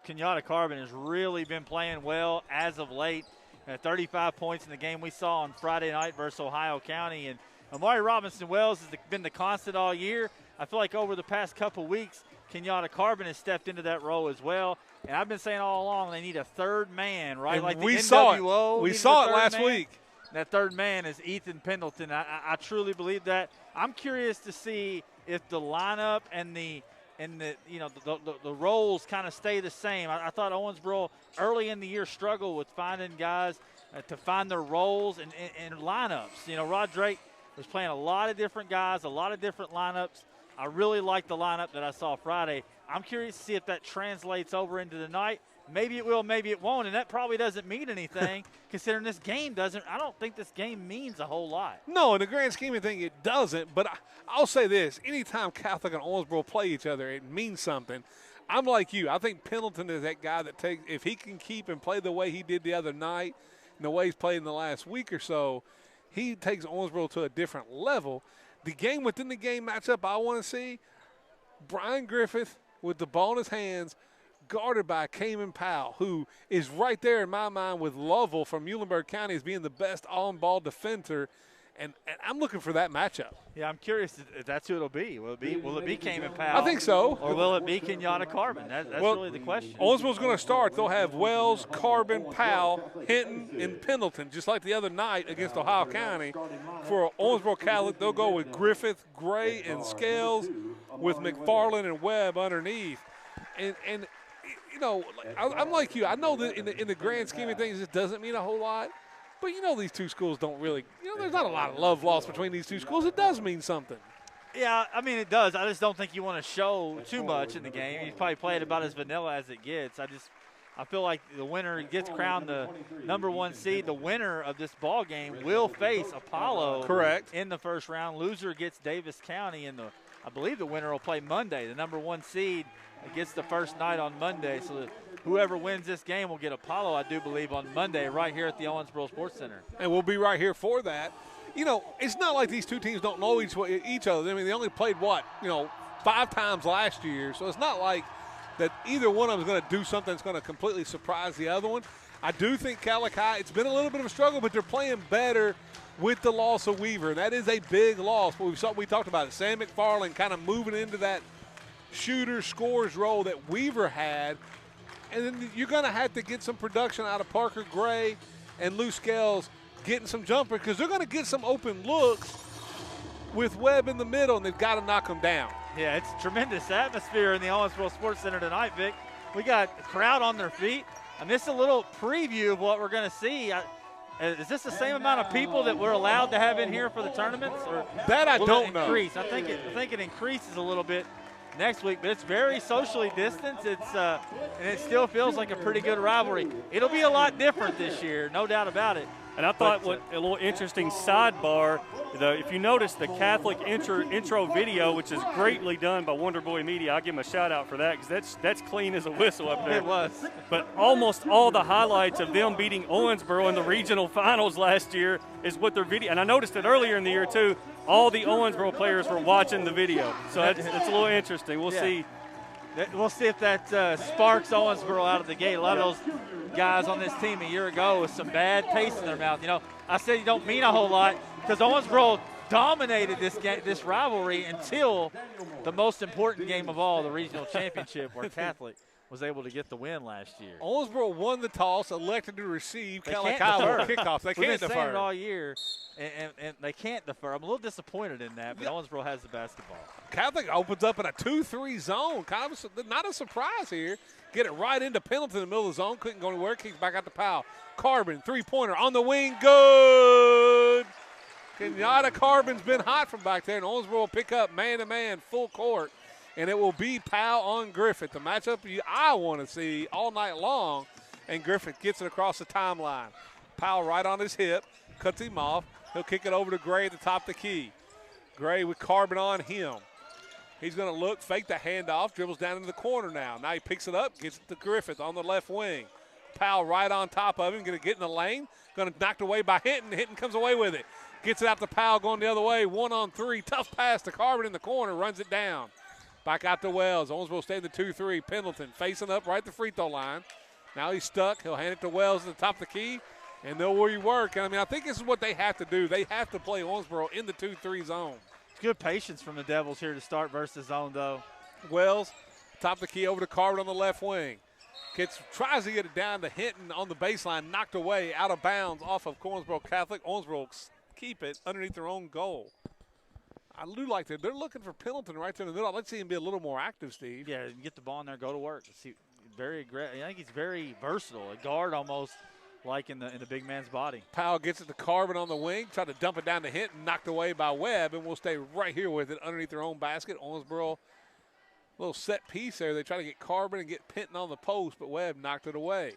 Kenyatta Carbon has really been playing well as of late. 35 points in the game we saw on Friday night versus Ohio County. And Amari Robinson-Wells has been the constant all year. I feel like over the past couple weeks, Kenyatta Carbon has stepped into that role as well. And I've been saying all along they need a third man, right? And like we the saw NWO. it. We saw it last week. That third man is Ethan Pendleton. I truly believe that. I'm curious to see if the lineup and the roles kind of stay the same. I thought Owensboro early in the year struggled with finding guys to find their roles and lineups. Rod Drake was playing a lot of different guys, a lot of different lineups. I really like the lineup that I saw Friday. I'm curious to see if that translates over into the night. Maybe it will, maybe it won't, and that probably doesn't mean anything considering this game doesn't. I don't think this game means a whole lot. No, in the grand scheme of things, it doesn't. But I'll say this. Anytime Catholic and Owensboro play each other, it means something. I'm like you. I think Pendleton is that guy that takes – if he can keep and play the way he did the other night and the way he's played in the last week or so, he takes Owensboro to a different level. The game within the game matchup I want to see, Brian Griffith with the ball in his hands, guarded by Cayman Powell, who is right there in my mind with Lovell from Muhlenberg County as being the best on-ball defender, and I'm looking for that matchup. Yeah, I'm curious if that's who it'll be. Will it be Cayman Powell? I think so. Or will it be Kenyatta Carbon? That's really the question. Owensboro's going to start. They'll have Wells, Carbon, Powell, Hinton, and Pendleton, just like the other night against Ohio County. For Owensboro Catholic, they'll go with Griffith, Gray, and Scales, with McFarland and Webb underneath. And I'm like you. I know that in the grand scheme of things, it doesn't mean a whole lot. But, these two schools don't really – there's not a lot of love lost between these two schools. It does mean something. Yeah, I mean, it does. I just don't think you want to show too much in the game. You probably play it about as vanilla as it gets. I feel like the winner gets crowned the number 1 seed. The winner of this ball game will face Apollo. Correct. In the first round. Loser gets Davis County, and I believe the winner will play Monday. The number 1 seed gets the first night on Monday. So whoever wins this game will get Apollo, I do believe, on Monday right here at the Owensboro Sports Center. And we'll be right here for that. It's not like these two teams don't know each other. I mean, they only played, 5 times last year. So it's not like that either one of them is going to do something that's going to completely surprise the other one. I do think Catholic High, it's been a little bit of a struggle, but they're playing better with the loss of Weaver. That is a big loss. But we talked about it. Sam McFarland kind of moving into that shooter scores role that Weaver had. And then you're going to have to get some production out of Parker Gray and Lou Scales getting some jumper because they're going to get some open looks with Webb in the middle, and they've got to knock them down. Yeah, it's a tremendous atmosphere in the Owensboro Sports Center tonight, Vic. We got a crowd on their feet. And this is a little preview of what we're going to see. Is this the same amount of people that we're allowed to have in here for the tournaments? Or that I don't know. I think it increases a little bit next week, but it's very socially distanced. And it still feels like a pretty good rivalry. It'll be a lot different this year, no doubt about it. And I thought a little interesting sidebar, if you notice the Catholic intro video, which is greatly done by Wonder Boy Media, I'll give them a shout out for that because that's clean as a whistle up there. It was. But almost all the highlights of them beating Owensboro in the regional finals last year is what their video. And I noticed it earlier in the year too. All the Owensboro players were watching the video, so that's a little interesting. We'll see. We'll see if that sparks Owensboro out of the gate. A lot of those guys on this team a year ago with some bad taste in their mouth. I said you don't mean a whole lot because Owensboro dominated this rivalry until the most important game of all, the regional championship, where Catholic was able to get the win last year. Owensboro won the toss, elected to receive. Catholic High with kickoff. They can't defer. We've been saying it all year, and they can't defer. I'm a little disappointed in that, but Owensboro has the basketball. Catholic opens up in a 2-3 zone. Kind of not a surprise here. Get it right into Pendleton in the middle of the zone. Couldn't go anywhere. Kicks back out to Powell. Carbon, three-pointer on the wing. Good. Kenyatta Carbon's been hot from back there, and Owensboro will pick up man-to-man full court. And it will be Powell on Griffith, the matchup I want to see all night long. And Griffith gets it across the timeline. Powell right on his hip, cuts him off. He'll kick it over to Gray at the top of the key. Gray with Carbon on him. He's going to look, fake the handoff, dribbles down into the corner now. Now he picks it up, gets it to Griffith on the left wing. Powell right on top of him, going to get in the lane. Going to knocked away by Hinton. Hinton comes away with it. Gets it out to Powell going the other way. 1-on-3, tough pass to Carbon in the corner, runs it down. Back out to Wells. Owensboro stay in the 2-3. Pendleton facing up right at the free throw line. Now he's stuck. He'll hand it to Wells at the top of the key, and they'll rework. And I mean, I think this is what they have to do. They have to play Owensboro in the 2-3 zone. It's good patience from the Devils here to start versus zone, though. Wells, top of the key over to Carver on the left wing. Tries to get it down to Hinton on the baseline, knocked away, out of bounds off of Owensboro Catholic. Owensboro keep it underneath their own goal. I do like that. They're looking for Pendleton right there in the middle. I'd like to see him be a little more active, Steve. Yeah, get the ball in there, go to work. See, very aggressive. I think he's very versatile. A guard almost like in the big man's body. Powell gets it to Carbon on the wing, tried to dump it down to Hinton, knocked away by Webb, and we'll stay right here with it underneath their own basket. Owensboro, little set piece there. They try to get Carbon and get Penton on the post, but Webb knocked it away.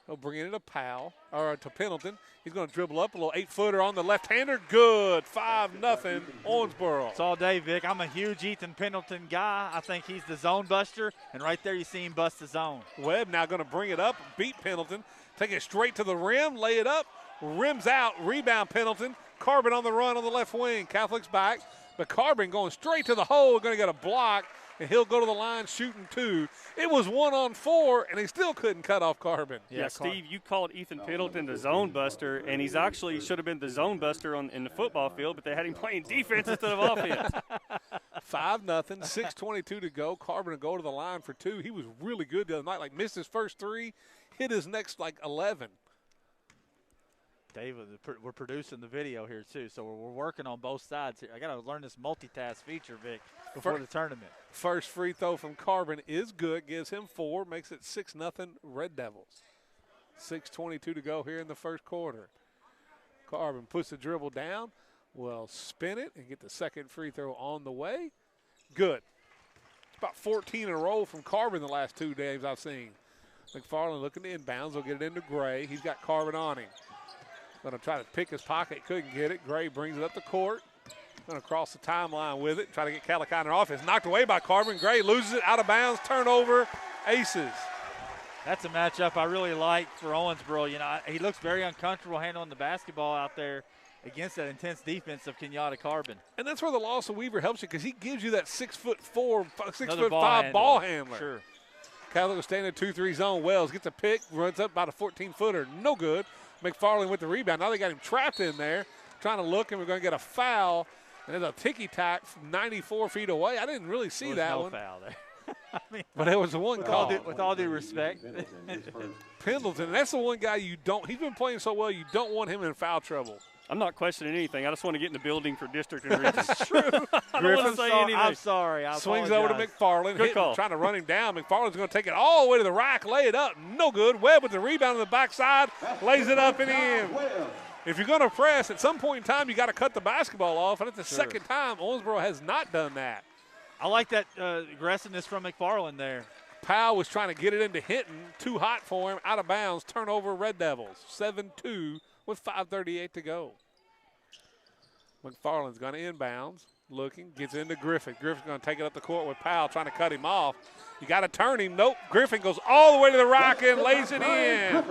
He'll bring it into Powell, or to Pendleton. He's going to dribble up, a little 8-footer on the left-hander. Good, 5-0, Owensboro. It's all day, Vic. I'm a huge Ethan Pendleton guy. I think he's the zone buster, and right there you see him bust the zone. Webb now going to bring it up, beat Pendleton, take it straight to the rim, lay it up, rims out, rebound Pendleton. Carbon on the run on the left wing. Catholic's back, but Carbon going straight to the hole, going to get a block, and he'll go to the line shooting 2. It was 1-on-4, and he still couldn't cut off Carbon. Yeah, Steve, you called Ethan Pendleton the zone buster, and he's actually should have been the zone buster in the football field, but they had him playing defense instead of offense. 5-0, 6:22 to go. Carbon will go to the line for 2. He was really good the other night, like missed his first 3, hit his next like 11. David, we're producing the video here too, so we're working on both sides here. I got to learn this multitask feature, Vic, before the tournament. First free throw from Carbon is good, gives him 4, makes it 6-0 Red Devils. 6:22 to go here in the first quarter. Carbon puts the dribble down, will spin it and get the second free throw on the way. Good. It's about 14 in a row from Carbon the last 2 days I've seen. McFarland looking to inbounds. He'll get it into Gray. He's got Carbon on him. Going to try to pick his pocket. Couldn't get it. Gray brings it up the court. Going to cross the timeline with it. Try to get Caliciner off. It's knocked away by Carbon. Gray loses it out of bounds. Turnover. Aces. That's a matchup I really like for Owensboro. You know, he looks very uncomfortable handling the basketball out there against that intense defense of Kenyatta Carbon. And that's where the loss of Weaver helps you because he gives you that 6'4", 6'5" ball handler. Sure. Catholic will stay in the 2-3 zone. Wells gets a pick, runs up about a 14-footer. No good. McFarland with the rebound. Now they got him trapped in there, trying to look, and we're going to get a foul. And there's a ticky-tack from 94 feet away. I didn't really see that one. Foul there. I mean, but it was the one call. With all due respect. Pendleton, that's the one guy you don't – he's been playing so well, you don't want him in foul trouble. I'm not questioning anything. I just want to get in the building for district and region. That's true. I don't want to say anything. I'm sorry. I Swings apologize. over to McFarland. Good call. Trying to run him down. McFarland's going to take it all the way to the rack, lay it up. No good. Webb with the rebound on the backside, lays it up and in. If you're going to press, at some point in time, you got to cut the basketball off, and it's the second time Owensboro has not done that. I like that aggressiveness from McFarland there. Powell was trying to get it into Hinton. Too hot for him. Out of bounds. Turnover, Red Devils. 7-2 with 5:38 to go. McFarland's going to inbounds, looking, gets into Griffin. Griffin's going to take it up the court with Powell trying to cut him off. You got to turn him. Nope. Griffin goes all the way to the rack and lays it in.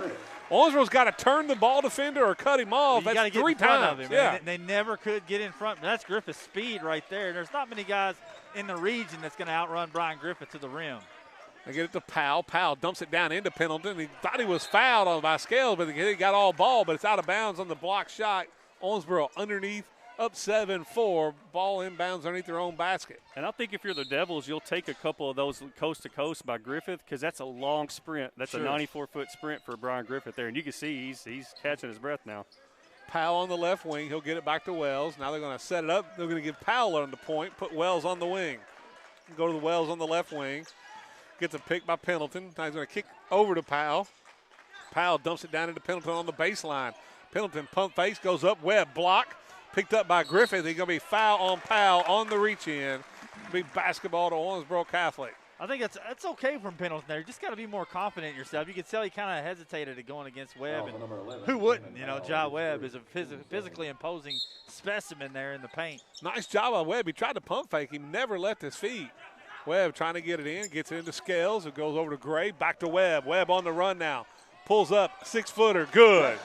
Owensboro's got to turn the ball defender or cut him off. You That's get 3 in front times. of him, yeah. They never could get in front. That's Griffith's speed right there. There's not many guys in the region that's going to outrun Brian Griffith to the rim. They get it to Powell. Powell dumps it down into Pendleton. He thought he was fouled by Scales, but he got all ball, but it's out of bounds on the block shot. Owensboro underneath. Up 7-4, ball inbounds underneath their own basket. And I think if you're the Devils, you'll take a couple of those coast-to-coast by Griffith because that's a long sprint. That's sure. a 94-foot sprint for Brian Griffith there. And you can see he's catching his breath now. Powell on the left wing. He'll get it back to Wells. Now they're going to set it up. They're going to give Powell on the point, put Wells on the wing. Go to the Wells on the left wing. Gets a pick by Pendleton. Now he's going to kick over to Powell. Powell dumps it down into Pendleton on the baseline. Pendleton pump face, goes up, Webb block. Picked up by Griffith. He's going to be foul on Powell on the reach-in. Be basketball to Owensboro Catholic. I think that's okay from Pendleton there. You just got to be more confident in yourself. You can tell he kind of hesitated at going against Webb. And who wouldn't? You know, Jai Webb is a physically imposing specimen there in the paint. Nice job by Webb. He tried to pump fake. He never left his feet. Webb trying to get it in. Gets it into Scales. It goes over to Gray. Back to Webb. Webb on the run now. pulls up, 6-footer, good.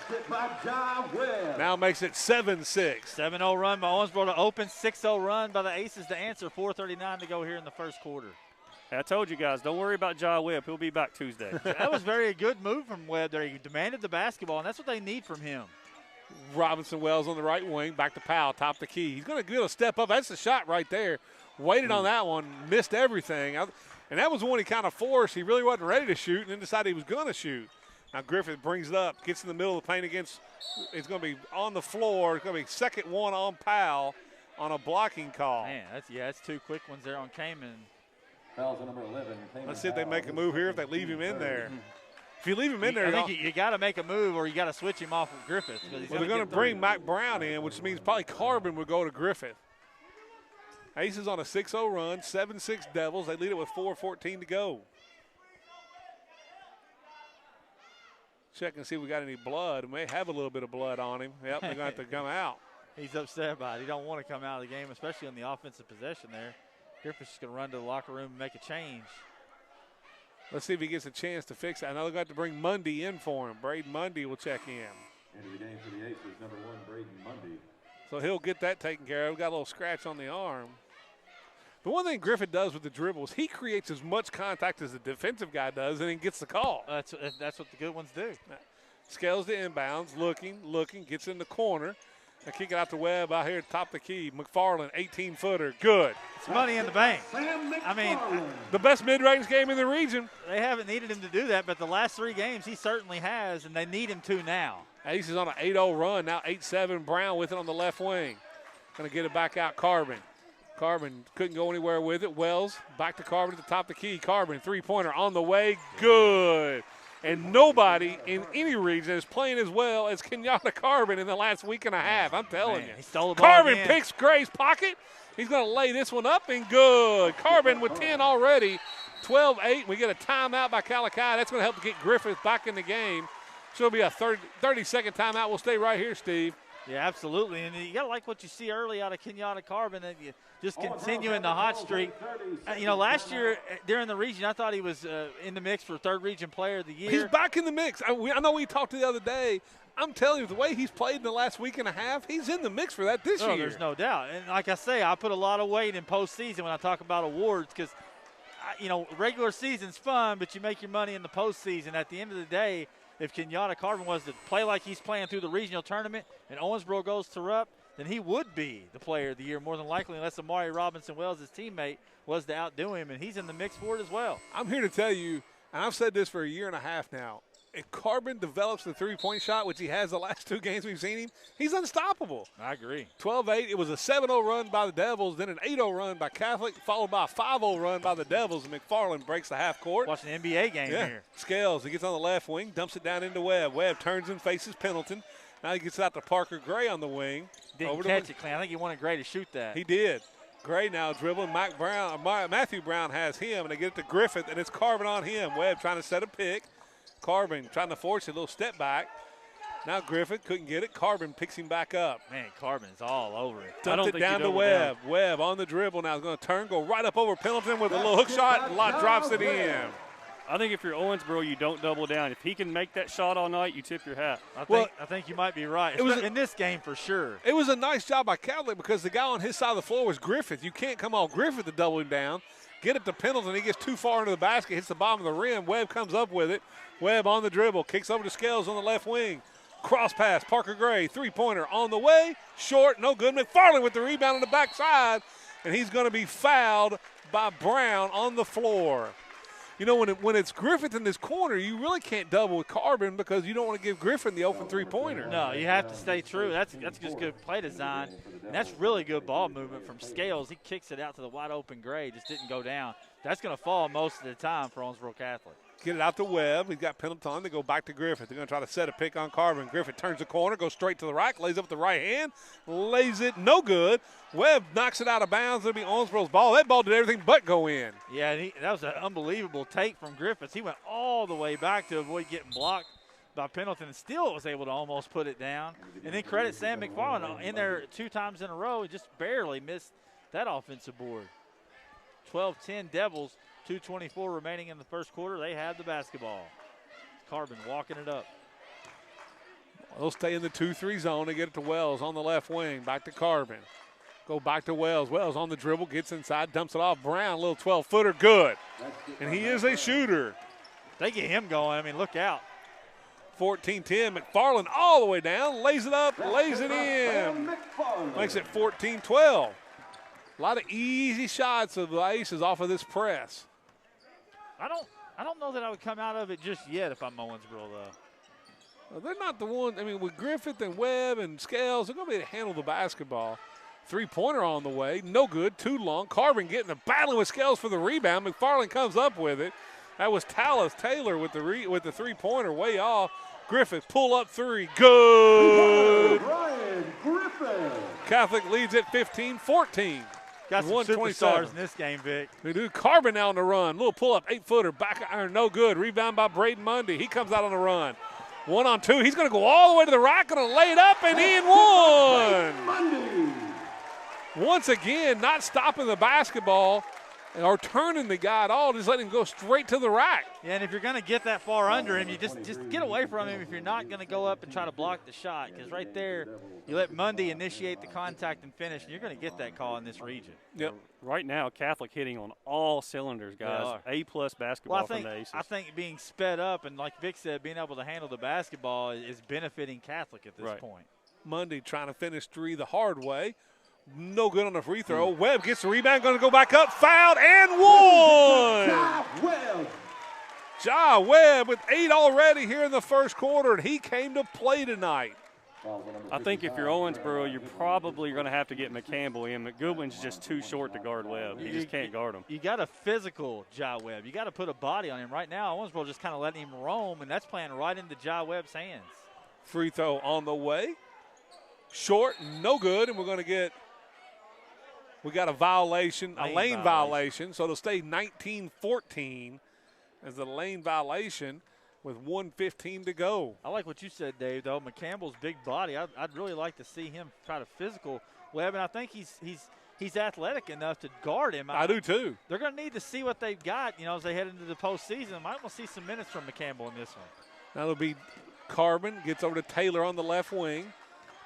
Now makes it 7-6. 7-0 run by Owensboro to open, 6-0 run by the Aces to answer, 4:39 to go here in the first quarter. I told you guys, don't worry about Ja Webb. He'll be back Tuesday. That was very good move from Webb there. He demanded the basketball, and that's what they need from him. Robinson Wells on the right wing, back to Powell, top the key. He's going to be able to step up. That's the shot right there. Waited on that one, missed everything. And that was one he kind of forced. He really wasn't ready to shoot and then decided he was going to shoot. Now Griffith brings it up, gets in the middle of the paint against, it's going to be on the floor. It's going to be second one on Powell on a blocking call. Man, that's two quick ones there on Kamen. Number 11. Let's see if they make a move here, if they leave him in there. If you leave him in there, I think you got to make a move or you got to switch him off of Griffith. Well, they're going to bring Mac Brown in, which means probably Carbon would go to Griffith. Aces on a 6-0 run, 7-6 Devils. They lead it with 4:14 to go. Check and see if we got any blood. We may have a little bit of blood on him. Yep, they're going to have to come out. He's upset about it. He don't want to come out of the game, especially on the offensive possession there. Griffith's just going to run to the locker room and make a change. Let's see if he gets a chance to fix it. I know they're going to bring Mundy in for him. Braden Mundy will check in. Into the game for the Aces, number 1, Braden Mundy. So he'll get that taken care of. Got a little scratch on the arm. The one thing Griffith does with the dribbles, he creates as much contact as the defensive guy does and then gets the call. That's what the good ones do. Scales the inbounds, looking, gets in the corner. They kick it out to Webb out here at top of the key. McFarland, 18-footer, good. It's money in the bank. I mean, the best mid-range game in the region. They haven't needed him to do that, but the last 3 games he certainly has, and they need him to now. Aces on an 8-0 run, now 8-7. Brown with it on the left wing. Going to get it back out, Carbon. Carbon couldn't go anywhere with it. Wells back to Carbon at the top of the key. Carbon, three-pointer on the way, good. And nobody in any region is playing as well as Kenyatta Carbon in the last week and a half. I'm telling you. He stole the ball Carbon again. picks Gray's pocket. He's going to lay this one up and good. Carbon with 10 already. 12-8. We get a timeout by Calachi. That's going to help get Griffith back in the game. So it'll be a 30-second timeout. We'll stay right here, Steve. Yeah, absolutely. And you got to like what you see early out of Kenyatta Carbon, that you just continuing the hot streak. Last year during the region, I thought he was in the mix for third region player of the year. He's back in the mix. I know we talked the other day. I'm telling you, the way he's played in the last week and a half, he's in the mix for that this year. There's no doubt. And like I say, I put a lot of weight in postseason when I talk about awards because, regular season's fun, but you make your money in the postseason. At the end of the day, if Kenyatta Carbon was to play like he's playing through the regional tournament and Owensboro goes to Rupp, then he would be the player of the year more than likely, unless Amari Robinson Wells, his teammate, was to outdo him, and he's in the mix for it as well. I'm here to tell you, and I've said this for a year and a half now, if Carbon develops the three-point shot, which he has the last 2 games we've seen him, he's unstoppable. I agree. 12-8. It was a 7-0 run by the Devils, then an 8-0 run by Catholic, followed by a 5-0 run by the Devils, and McFarland breaks the half court. Watching an NBA game here. Scales, he gets on the left wing, dumps it down into Webb. Webb turns and faces Pendleton. Now he gets out to Parker Gray on the wing. Didn't catch it, Clint. I think he wanted Gray to shoot that. He did. Gray now dribbling. Matthew Brown has him, and they get it to Griffith, and it's Carbon on him. Webb trying to set a pick. Carbon trying to force a little step back. Now Griffith couldn't get it. Carbon picks him back up. Man, Carbon is all over it. Dumped it down to Webb. Webb on the dribble now is going to turn, go right up over Pendleton with a little hook shot, and Lott drops it in. I think if you're Owensboro, you don't double down. If he can make that shot all night, you tip your hat. I think you might be right. It was in this game for sure. It was a nice job by Catholic because the guy on his side of the floor was Griffith. You can't come on Griffith to double him down. Get it to Pendleton. He gets too far into the basket, hits the bottom of the rim. Webb comes up with it. Webb on the dribble, kicks over to Scales on the left wing. Cross pass, Parker Gray, three-pointer on the way. Short, no good. McFarland with the rebound on the backside, and he's going to be fouled by Brown on the floor. When it's Griffith in this corner, you really can't double with Carbon because you don't want to give Griffin the open three-pointer. No, you have to stay true. That's just good play design. And that's really good ball movement from Scales. He kicks it out to the wide-open Gray. Just didn't go down. That's going to fall most of the time for Owensboro Catholic. Get it out to Webb. He's got Pendleton. They go back to Griffith. They're going to try to set a pick on Carbon. Griffith turns the corner, goes straight to the right, lays up with the right hand, lays it, no good. Webb knocks it out of bounds. It'll be Owensboro's ball. That ball did everything but go in. Yeah, and that was an unbelievable take from Griffith. He went all the way back to avoid getting blocked by Pendleton and still was able to almost put it down. And then credit Sam McFarland in there 2 times in a row. He just barely missed that offensive board. 12-10 Devils, 2:24 remaining in the first quarter. They have the basketball. Carbon walking it up. They'll stay in the 2-3 zone. They get it to Wells on the left wing. Back to Carbon. Go back to Wells. Wells on the dribble, gets inside, dumps it off. Brown, little 12-footer, good. And he is a shooter. They get him going. I mean, look out. 14-10. McFarland all the way down, lays it up, lays it in. Makes it 14-12. A lot of easy shots of the Aces off of this press. I don't know that I would come out of it just yet if I'm Owensboro, though. Well, they're not the one. I mean, with Griffith and Webb and Scales, they're going to be able to handle the basketball. Three-pointer on the way. No good. Too long. Carbon getting a battling with Scales for the rebound. McFarland comes up with it. That was Tallis Taylor with the three-pointer way off. Griffith pull up three. Good. Ryan Griffith. Catholic leads at 15-14. Got some superstars in this game, Vic. We do. Carbon now on the run. Little pull-up, 8-footer. Back iron, no good. Rebound by Braden Mundy. He comes out on the run. 1-on-2. He's going to go all the way to the rack, going to lay it up, and in one. Once again, not stopping the basketball or turning the guy at all, just letting him go straight to the rack. Yeah, and if you're going to get that far under him, you just get away from him if you're not going to go up and try to block the shot, because right there, you let Mundy initiate the contact and finish, and you're going to get that call in this region. Yep. Right now, Catholic hitting on all cylinders, guys. A-plus basketball from the Aces. I think being sped up and, like Vic said, being able to handle the basketball is benefiting Catholic at this point. Mundy trying to finish three the hard way. No good on the free throw. Webb gets the rebound, going to go back up, fouled, and one. Ja Webb with 8 already here in the first quarter, and he came to play tonight. I think if you're Owensboro, you're probably going to have to get McCampbell in. McGoodwin's just too short to guard Webb. He just can't guard him. You got a physical Ja Webb. You got to put a body on him. Right now, Owensboro just kind of letting him roam, and that's playing right into Ja Webb's hands. Free throw on the way. Short, no good, and we got a violation, a lane violation, so it'll stay 19-14 as the lane violation with 1:15 to go. I like what you said, Dave, though. McCampbell's big body. I'd really like to see him try to physical Webb, and I think he's athletic enough to guard him. I do, too. They're going to need to see what they've got, as they head into the postseason. Might want to see some minutes from McCampbell in this one. That'll be Carbon, gets over to Taylor on the left wing.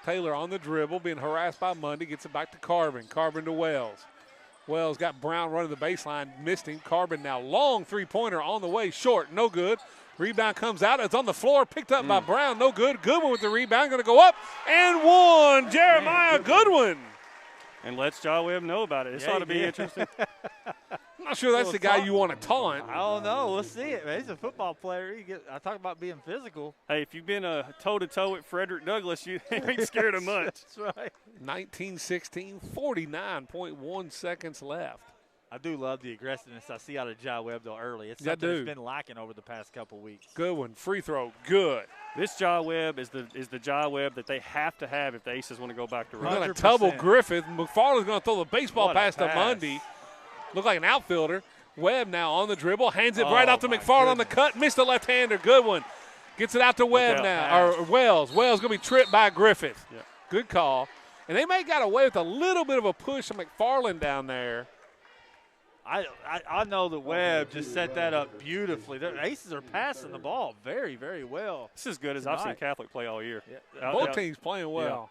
Taylor on the dribble, being harassed by Mundy, gets it back to Carbon. Carbon to Wells. Wells got Brown running the baseline, missed him. Carbon now long three-pointer on the way, short, no good. Rebound comes out, it's on the floor, picked up by Brown, no good. Goodwin with the rebound, going to go up, and one. Jeremiah Goodwin. And lets Ja Webb know about it. This ought to be interesting. I'm not sure that's the guy you want to taunt. I don't know. We'll see it, man. He's a football player. I talk about being physical. Hey, if you've been toe-to-toe with Frederick Douglass, you ain't scared of much. That's right. 19-16, 49.1 seconds left. I do love the aggressiveness I see out of Ja Webb, though, early. It's something that's been lacking over the past couple weeks. Good one. Free throw, good. This Ja Webb is the Ja Webb that they have to have if the Aces want to go back to run. We're going to double Griffith. McFarland's going to throw the baseball pass to Mundy. Look like an outfielder. Webb now on the dribble. Hands it right out to McFarland on the cut. Missed the left-hander. Good one. Gets it out to Webb now. Or Wells. Wells going to be tripped by Griffith. Yeah. Good call. And they may got away with a little bit of a push of McFarland down there. I know that Webb just set that up beautifully. The Aces are passing the ball very, very well. This is as good as I've seen Catholic play all year. Yeah. Both teams playing well.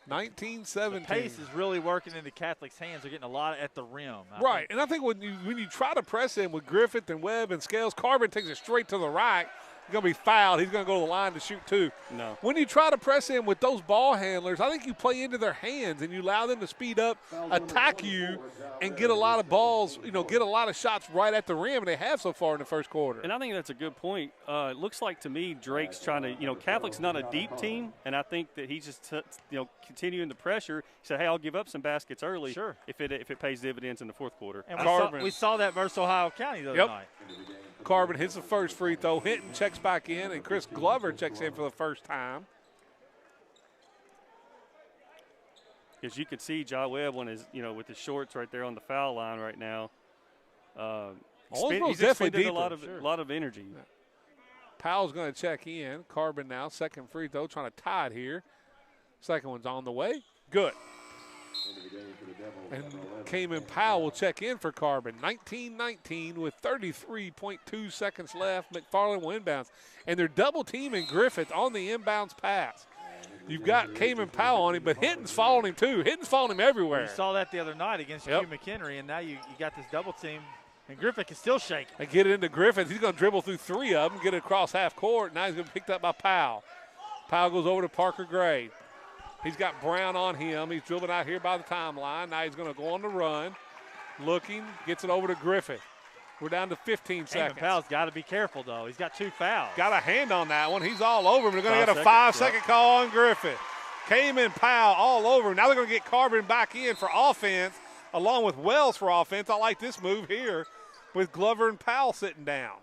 19-17. The pace is really working into Catholic's hands. They're getting a lot at the rim. Right, and I think when you try to press him with Griffith and Webb and Scales, Carbon takes it straight to the rack. He's going to be fouled. He's going to go to the line to shoot two. No. When you try to press him with those ball handlers, I think you play into their hands and you allow them to speed up, attack you, and get a lot of balls, get a lot of shots right at the rim, and they have so far in the first quarter. And I think that's a good point. It looks like to me Drake's trying to, Catholic's not a deep team, and I think that he's just, continuing the pressure. He said, hey, I'll give up some baskets early if it pays dividends in the fourth quarter. And we saw that versus Ohio County the other night. Carbon hits the first free throw. Hinton checks back in, and Chris Glover checks in for the first time. As you can see, Ja Webb with his shorts right there on the foul line right now. He's expended a lot of energy. Yeah. Powell's going to check in. Carbon now, second free throw, trying to tie it here. Second one's on the way. Good. And Cayman Powell will check in for Carbon. 19-19 with 33.2 seconds left. McFarland will inbounds. And they're double teaming Griffith on the inbounds pass. You've got Cayman Powell on him, but Hinton's following him too. Hinton's following him everywhere. You saw that the other night against Hugh McHenry, and now you got this double team. And Griffith is still shaking. They get it into Griffith. He's going to dribble through 3 of them, get it across half court. Now he's going to be picked up by Powell. Powell goes over to Parker Gray. He's got Brown on him. He's dribbling out here by the timeline. Now he's going to go on the run. Looking, gets it over to Griffith. We're down to 15 seconds. Powell's got to be careful, though. He's got 2 fouls. Got a hand on that one. He's all over him. They're going to get a 5-second call on Griffith. Cayman Powell all over him. Now they're going to get Carbon back in for offense, along with Wells for offense. I like this move here with Glover and Powell sitting down.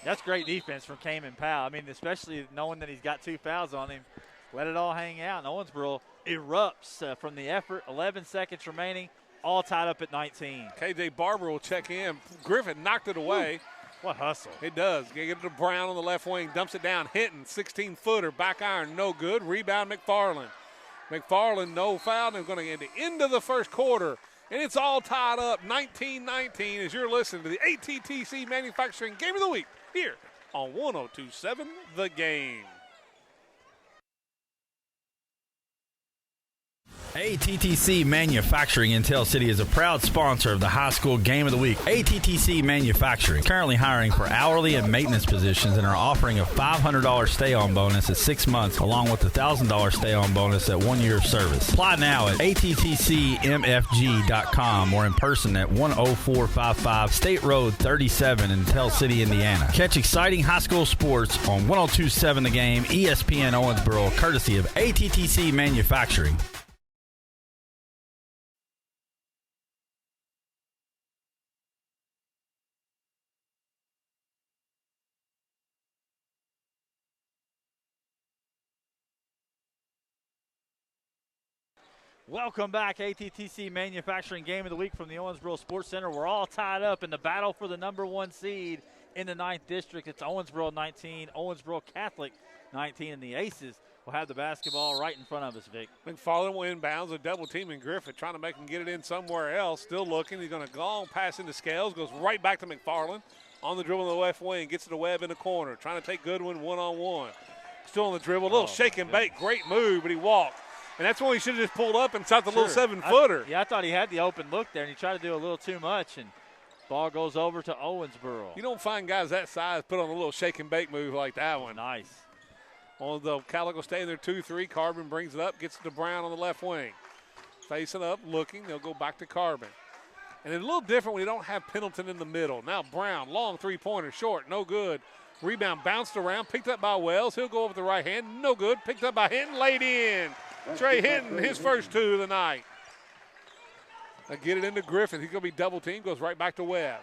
That's great defense from Cayman Powell. I mean, especially knowing that he's got 2 fouls on him. Let it all hang out. And Owensboro erupts from the effort. 11 seconds remaining, all tied up at 19. KJ Barber will check in. Griffith knocked it away. What hustle. It does. Get it to Brown on the left wing. Dumps it down. Hinton, 16-footer. Back iron, no good. Rebound, McFarland. McFarland, no foul. They're going to get the end of the first quarter. And it's all tied up, 19-19, as you're listening to the ATTC Manufacturing Game of the Week here on 102.7 The Game. ATTC Manufacturing in Tell City is a proud sponsor of the High School Game of the Week. ATTC Manufacturing currently hiring for hourly and maintenance positions and are offering a $500 stay-on bonus at 6 months, along with a $1,000 stay-on bonus at 1 year of service. Apply now at attcmfg.com or in person at 10455 State Road 37 in Tell City, Indiana. Catch exciting high school sports on 102.7 The Game, ESPN Owensboro, courtesy of ATTC Manufacturing. Welcome back, ATTC Manufacturing Game of the Week from the Owensboro Sports Center. We're all tied up in the battle for the #1 seed in the 9th District. It's Owensboro 19, Owensboro Catholic 19, and the Aces will have the basketball right in front of us, Vic. McFarland will inbounds, a double team in Griffith, trying to make him get it in somewhere else. Still looking. He's going to long pass into Scales, goes right back to McFarland. On the dribble in the left wing, gets to the Webb in the corner, trying to take Goodwin one-on-one. Still on the dribble, a little shake and bake, great move, but he walked. And that's when he should have just pulled up and shot the little 7-footer. I thought he had the open look there, and he tried to do a little too much, and ball goes over to Owensboro. You don't find guys that size put on a little shake and bake move like that one. Nice. On the Calico stay there 2-3. Carbon brings it up, gets it to Brown on the left wing. Facing up, looking. They'll go back to Carbon. And it's a little different when you don't have Pendleton in the middle. Now Brown, long three-pointer, short, no good. Rebound bounced around, picked up by Wells. He'll go over the right hand, no good. Picked up by Hinton, laid in. Trey Hinton, his first 2 of the night. They get it into Griffith. He's going to be double teamed, goes right back to Webb.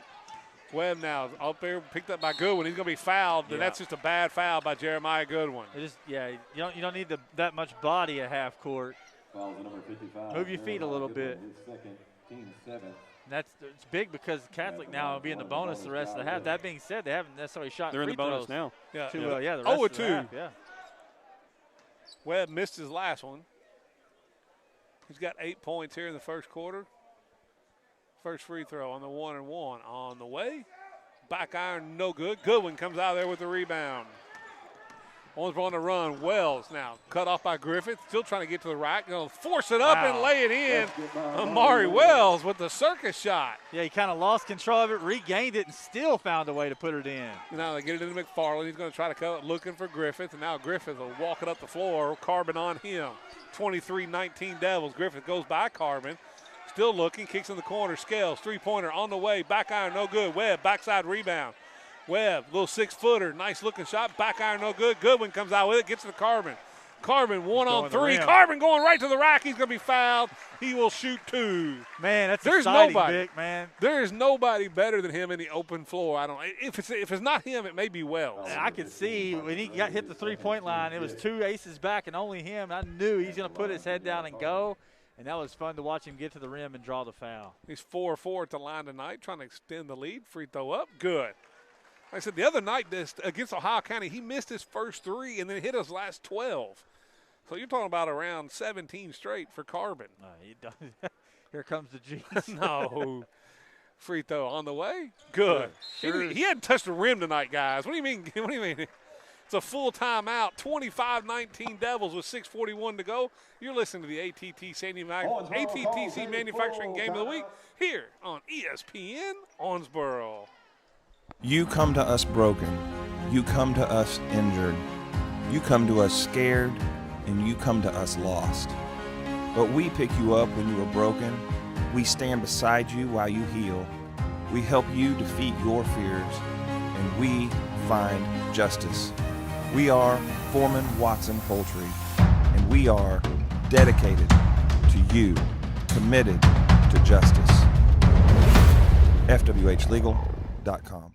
Webb now up there, picked up by Goodwin. He's going to be fouled, and that's just a bad foul by Jeremiah Goodwin. You don't need that much body at half court. Move your feet a little bit. It's big because Catholic now will be in the bonus the rest of the half. That being said, they haven't necessarily shot They're in the bonus now. The rest of the half. Yeah. Webb missed his last one. He's got 8 points here in the first quarter. First free throw on the 1-and-1 on the way. Back iron, no good. Goodwin comes out of there with the rebound. Owensboro on the run. Wells now cut off by Griffith. Still trying to get to the rack. Going to force it up and lay it in. Amari Wells with the circus shot. Yeah, he kind of lost control of it, regained it, and still found a way to put it in. Now they get it into McFarland. He's going to try to cut it, looking for Griffith. And now Griffith will walk it up the floor. Carbon on him. 23-19 Devils. Griffith goes by Carbon. Still looking. Kicks in the corner. Scales. Three-pointer on the way. Back iron, no good. Webb, backside rebound. Webb, little 6-footer, nice looking shot, back iron no good. Goodwin comes out with it, gets to Carbon. Carbon 1-on-3. Carbon going right to the rack. He's going to be fouled. He will shoot 2. Man, that's exciting, Vic, man. There is nobody better than him in the open floor. If it's not him, it may be Wells. I could see when he got hit the three-point line, it was 2 aces back and only him. I knew he's going to put his head down and go. And that was fun to watch him get to the rim and draw the foul. He's 4-4 at the line tonight, trying to extend the lead. Free throw up, good. Like I said, the other night against Ohio County, he missed his first 3 and then hit his last 12. So you're talking about around 17 straight for Carbon. Here comes the G's. No. Free throw on the way. Good. Sure He hadn't touched the rim tonight, guys. What do you mean? What do you mean? It's a full timeout. 25-19 Devils with 6:41 to go. You're listening to the ATTC Manufacturing Game of the Week here on ESPN Owensboro. You come to us broken. You come to us injured. You come to us scared, and you come to us lost. But we pick you up when you are broken. We stand beside you while you heal. We help you defeat your fears, and we find justice. We are Foreman Watson Poultry, and we are dedicated to you, committed to justice. FWHlegal.com.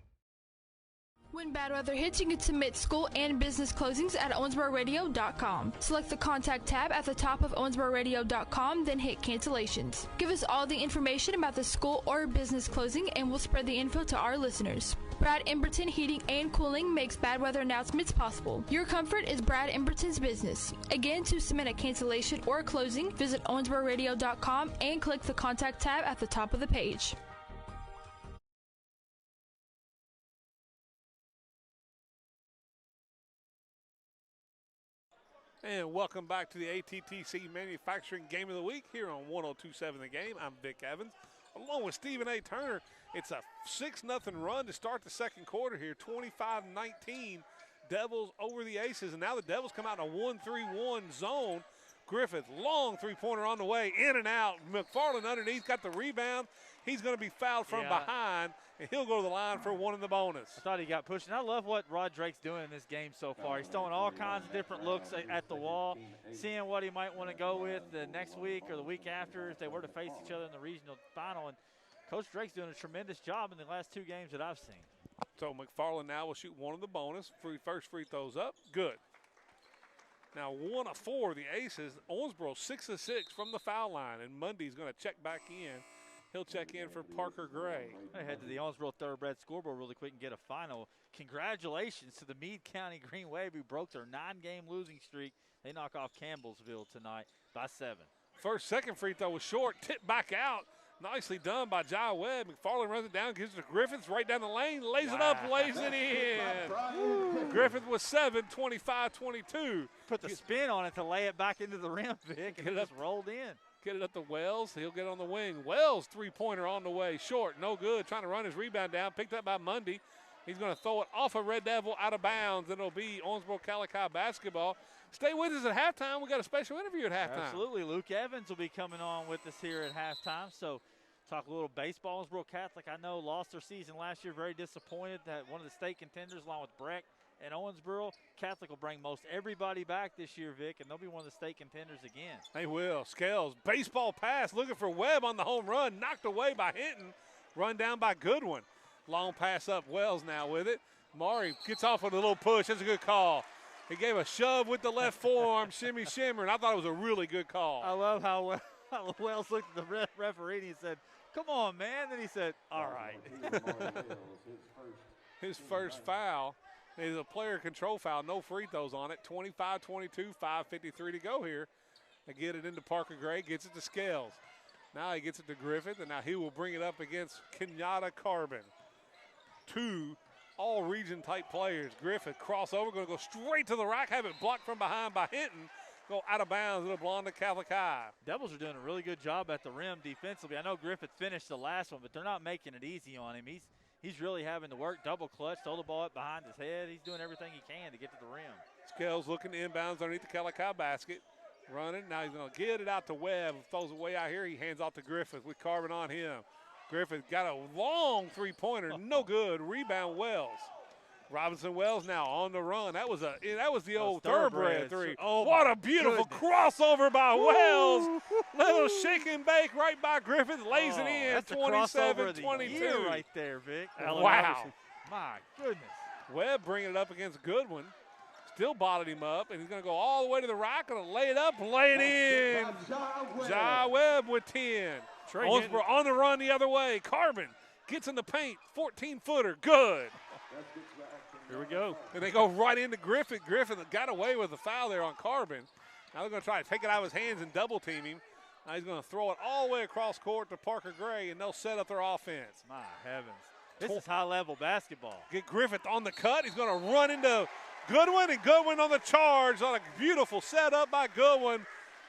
When bad weather hits, you can submit school and business closings at owensbororadio.com. Select the Contact tab at the top of owensbororadio.com, then hit Cancellations. Give us all the information about the school or business closing, and we'll spread the info to our listeners. Brad Emberton Heating and Cooling makes bad weather announcements possible. Your comfort is Brad Emberton's business. Again, to submit a cancellation or closing, visit owensbororadio.com and click the Contact tab at the top of the page. And welcome back to the ATTC Manufacturing Game of the Week here on 102.7 The Game. I'm Vic Evans, along with Stephen A. Turner. It's a 6-0 run to start the second quarter here, 25-19. Devils over the Aces, and now the Devils come out in a 1-3-1 zone. Griffith, long three-pointer on the way, in and out. McFarland underneath, got the rebound. He's going to be fouled from behind, and he'll go to the line for one in the bonus. I thought he got pushed, and I love what Rod Drake's doing in this game so far. He's throwing all kinds of different looks at the wall, seeing what he might want to go with the next week or the week after if they were to face each other in the regional final. And Coach Drake's doing a tremendous job in the last two games that I've seen. So McFarland now will shoot one of the bonus. First free throws up. Good. Now 1 of 4 the Aces. Owensboro 6 of 6 from the foul line, and Mundy's going to check back in. He'll check in for Parker Gray. I head to the Owensboro Thoroughbred scoreboard really quick and get a final. Congratulations to the Meade County Green Wave, who broke their 9-game losing streak. They knock off Campbellsville tonight by 7. Second free throw was short, tipped back out. Nicely done by Jai Webb. McFarland runs it down, gives it to Griffith right down the lane, lays it up, lays it in. Griffith was 7, 25-22. Put the spin on it to lay it back into the rim, Vic, and it just rolled in. Get it up to Wells. He'll get on the wing. Wells, three-pointer on the way. Short, no good. Trying to run his rebound down. Picked up by Mundy. He's going to throw it off a Red Devil out of bounds. Then it'll be Owensboro Catholic basketball. Stay with us at halftime. We got a special interview at halftime. Absolutely. Luke Evans will be coming on with us here at halftime. So talk a little baseball. Owensboro Catholic, I know, lost their season last year. Very disappointed that one of the state contenders, along with Breck and Owensboro. Catholic will bring most everybody back this year, Vic, and they'll be one of the state contenders again. They will. Scales, baseball pass, looking for Webb on the home run. Knocked away by Hinton. Run down by Goodwin. Long pass up. Wells now with it. Maury gets off with a little push. That's a good call. He gave a shove with the left forearm, shimmy, shimmer, and I thought it was a really good call. I love how Wells looked at the referee and he said, "Come on, man." Then he said, "All right." His first foul is a player control foul. No free throws on it. 25-22, 5:53 to go here. They get it into Parker Gray, gets it to Scales. Now he gets it to Griffith, and now he will bring it up against Kenyatta Carbon. 2 all-region type players. Griffith crossover, going to go straight to the rack, have it blocked from behind by Hinton. Go out of bounds. It'll belong to Catholic High. Devils are doing a really good job at the rim defensively. I know Griffith finished the last one, but they're not making it easy on him. He's really having to work double clutch, throw the ball up behind his head. He's doing everything he can to get to the rim. Scales looking to inbounds underneath the Catholic High basket. Running. Now he's going to get it out to Webb. Throws it way out here. He hands off to Griffith with Carbon on him. Griffith got a long three-pointer. No good. Rebound Wells. Robinson Wells now on the run. That was the old thoroughbred three. Oh, what a beautiful crossover by Wells. Little shake and bake right by Griffith. Lays it in. That's 27-22 right there, Vic. Wow. My goodness. Webb bringing it up against Goodwin. Still bottled him up, and he's going to go all the way to the rack. Going to lay it up, lay it in. Jai Webb with 10. Owensboro on the run the other way. Carbon gets in the paint. 14-footer. Good. Here we go. And they go right into Griffith. Griffith got away with the foul there on Carbon. Now they're going to try to take it out of his hands and double team him. Now he's going to throw it all the way across court to Parker Gray, and they'll set up their offense. My heavens. This is high-level basketball. Get Griffith on the cut. He's going to run into Goodwin, and Goodwin on the charge on a beautiful setup by Goodwin.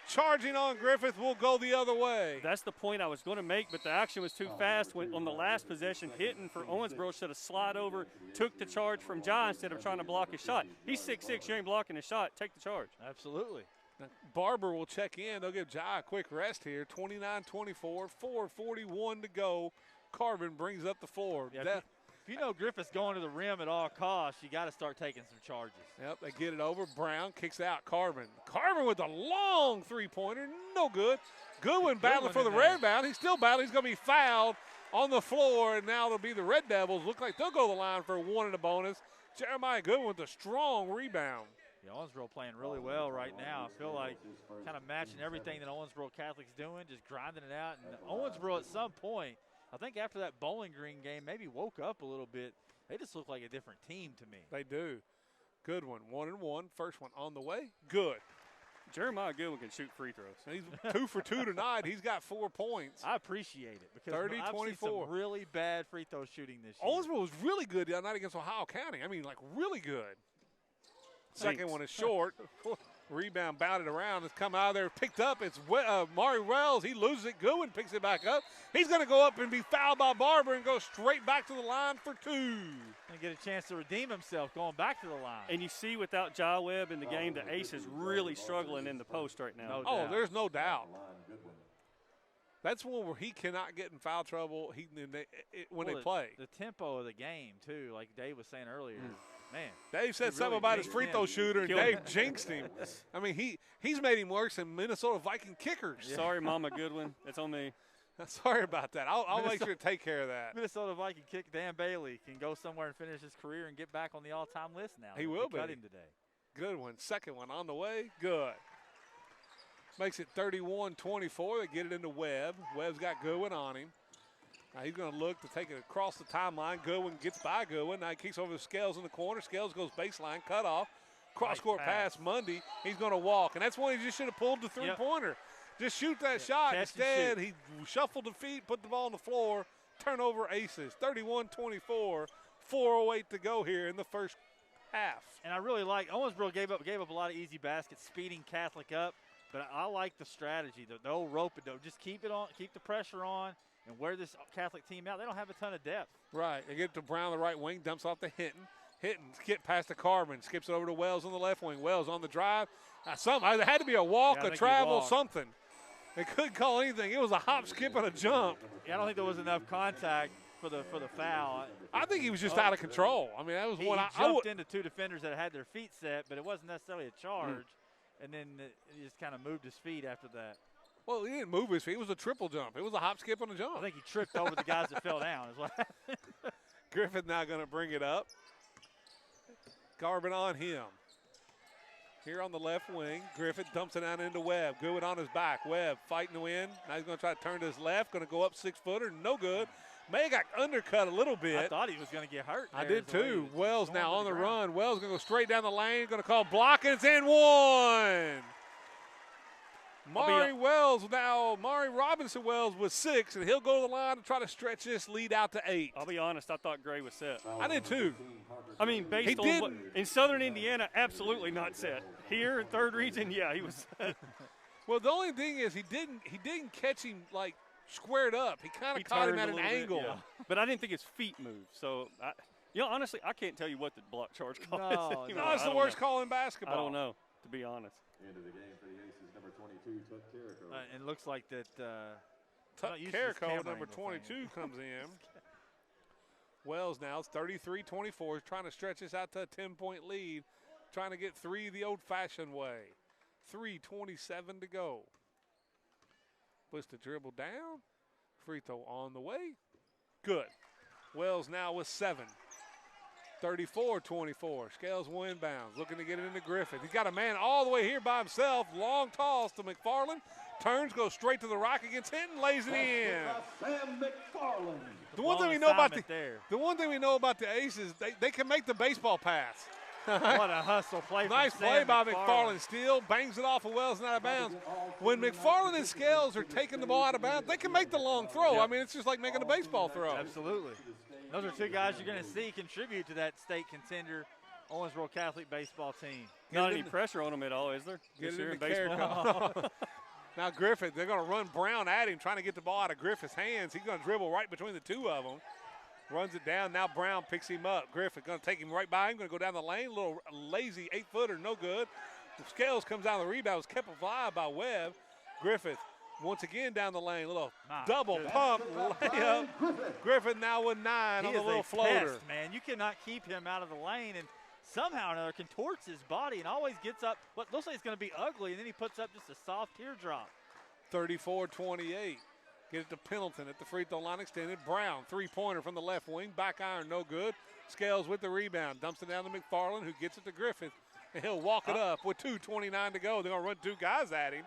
Charging on Griffith will go the other way. That's the point I was going to make, but the action was too fast. When, on the last possession, hitting for Owensboro should have slid over, took the charge from Ja instead of trying to block his shot. He's 6'6", you ain't blocking his shot. Take the charge. Absolutely. Now, Barber will check in. They'll give Ja a quick rest here. 29-24, 4:41 to go. Carvin brings up the floor. Yeah, if you know Griffith's going to the rim at all costs, you got to start taking some charges. Yep, they get it over. Brown kicks out Carvin. Carvin with a long three-pointer, no good. Goodwin battling for the rebound. He's still battling. He's going to be fouled on the floor, and now it'll be the Red Devils. Look like they'll go to the line for one and a bonus. Jeremiah Goodwin with a strong rebound. Yeah, Owensboro playing really well right now. I feel like kind of matching everything that Owensboro Catholic's doing, just grinding it out. And Owensboro at some point, I think after that Bowling Green game, maybe woke up a little bit. They just look like a different team to me. They do. Good one. 1-1. First one on the way. Good. Jeremiah Goodwin can shoot free throws. And he's 2 for 2 tonight. He's got 4 points. I appreciate it because 30-24. I've seen some really bad free throw shooting this year. Owensboro was really good the other night against Ohio County. I mean, like, really good. Second one is short. Rebound bounded around. It's come out of there, picked up. It's Maury Wells. He loses it. Goodwin picks it back up. He's going to go up and be fouled by Barber and go straight back to the line for 2. And get a chance to redeem himself going back to the line. And you see without Ja Webb in the game, the ace is really struggling in the post right now. No doubt. There's no doubt. That's one where he cannot get in foul trouble when they play. The tempo of the game, too, like Dave was saying earlier. Man, Dave said something about his free throw shooter, and Dave jinxed him. I mean, he's made him worse than Minnesota Viking kickers. Yeah. Sorry, Mama Goodwin. It's on me. Sorry about that. I'll make sure to take care of that. Minnesota Viking kick Dan Bailey can go somewhere and finish his career and get back on the all-time list now. He will be. Cut him today. Good one. Second one on the way. Good. Makes it 31-24. They get it into Webb. Webb's got Goodwin on him. Now he's going to look to take it across the timeline. Goodwin gets by Goodwin. Now he kicks over to Scales in the corner. Scales goes baseline, cut off. Cross-court pass. Mundy. He's going to walk. And that's when he just should have pulled the three-pointer. Yep. Just shoot that shot. Instead, he shuffled the feet, put the ball on the floor. Turnover aces. 31-24. 4:08 to go here in the first half. And I really like Owensboro gave up a lot of easy baskets, speeding Catholic up. But I like the strategy. The old rope it, though. Just keep it on, keep the pressure on. And wear this Catholic team out. They don't have a ton of depth. Right. They get to Brown, the right wing, dumps off to Hinton. Hinton skip past the Carvin, skips it over to Wells on the left wing. Wells on the drive. There had to be a walk, a travel, something. They couldn't call anything. It was a hop, skip, and a jump. Yeah, I don't think there was enough contact for the foul. I think he was just out of control. I mean, that was he jumped into 2 defenders that had their feet set, but it wasn't necessarily a charge. And then he just kind of moved his feet after that. Well, he didn't move his feet. It was a triple jump. It was a hop, skip, and a jump. I think he tripped over the guys that fell down is what happened. Griffith now going to bring it up. Garvin on him. Here on the left wing, Griffith dumps it out into Webb. Goodwin on his back. Webb fighting to win. Now he's going to try to turn to his left. Going to go up 6-footer. No good. May got undercut a little bit. I thought he was going to get hurt. I did too. Wells now on the run. Wells going to go straight down the lane. Going to call block, and it's in 1. Maury Robinson Wells with 6, and he'll go to the line and try to stretch this lead out to 8. I'll be honest, I thought Gray was set. I did too. I mean, based on what in Southern Indiana, absolutely not set. Here in third region, yeah, he was set. Well, the only thing is he didn't catch him like squared up. He kind of caught him at an angle. Bit, yeah. But I didn't think his feet moved. So, honestly, I can't tell you what the block charge call is. No, it's the worst call in basketball. I don't know, to be honest. Into the game for the Aces, number 22, Tuck Carrico. It looks like that. Tuck Carrico, number 22, comes in. Wells now, it's 33-24. He's trying to stretch this out to a 10-point lead. Trying to get 3 the old-fashioned way. 3:27 to go. Puts the dribble down. Free throw on the way. Good. Wells now with 7. 34-24. Scales inbounds, looking to get it into Griffith. He's got a man all the way here by himself. Long toss to McFarland. Turns, goes straight to the rock against Hinton, lays it in. Sam McFarland. The one thing we know about the Aces, they can make the baseball pass. What a hustle play from Nice Sam play by McFarland. Steele bangs it off of Wells and out of bounds. When McFarland and Scales are taking the ball out of bounds, they can make the long throw. I mean, it's just like making a baseball throw. Absolutely. Those are two guys you're going to see contribute to that state contender Owensboro Catholic baseball team. Not any pressure on them at all, is there? Get This it year in in the baseball. Now Griffith, they're going to run Brown at him, trying to get the ball out of Griffith's hands. He's going to dribble right between the two of them. Runs it down. Now Brown picks him up. Griffith going to take him right by him. Going to go down the lane. A little lazy 8-footer, no good. Scales comes down the rebound. Was kept alive by Webb. Griffith once again down the lane. Little double pump layup. Griffith now with 9 on the little floater. Pest, man. You cannot keep him out of the lane, and somehow or another contorts his body and always gets up what looks like it's going to be ugly, and then he puts up just a soft teardrop. 34-28. Get it to Pendleton at the free throw line extended. Brown, three-pointer from the left wing. Back iron, no good. Scales with the rebound. Dumps it down to McFarland, who gets it to Griffith. And he'll walk it up with 2:29 to go. They're going to run two guys at him.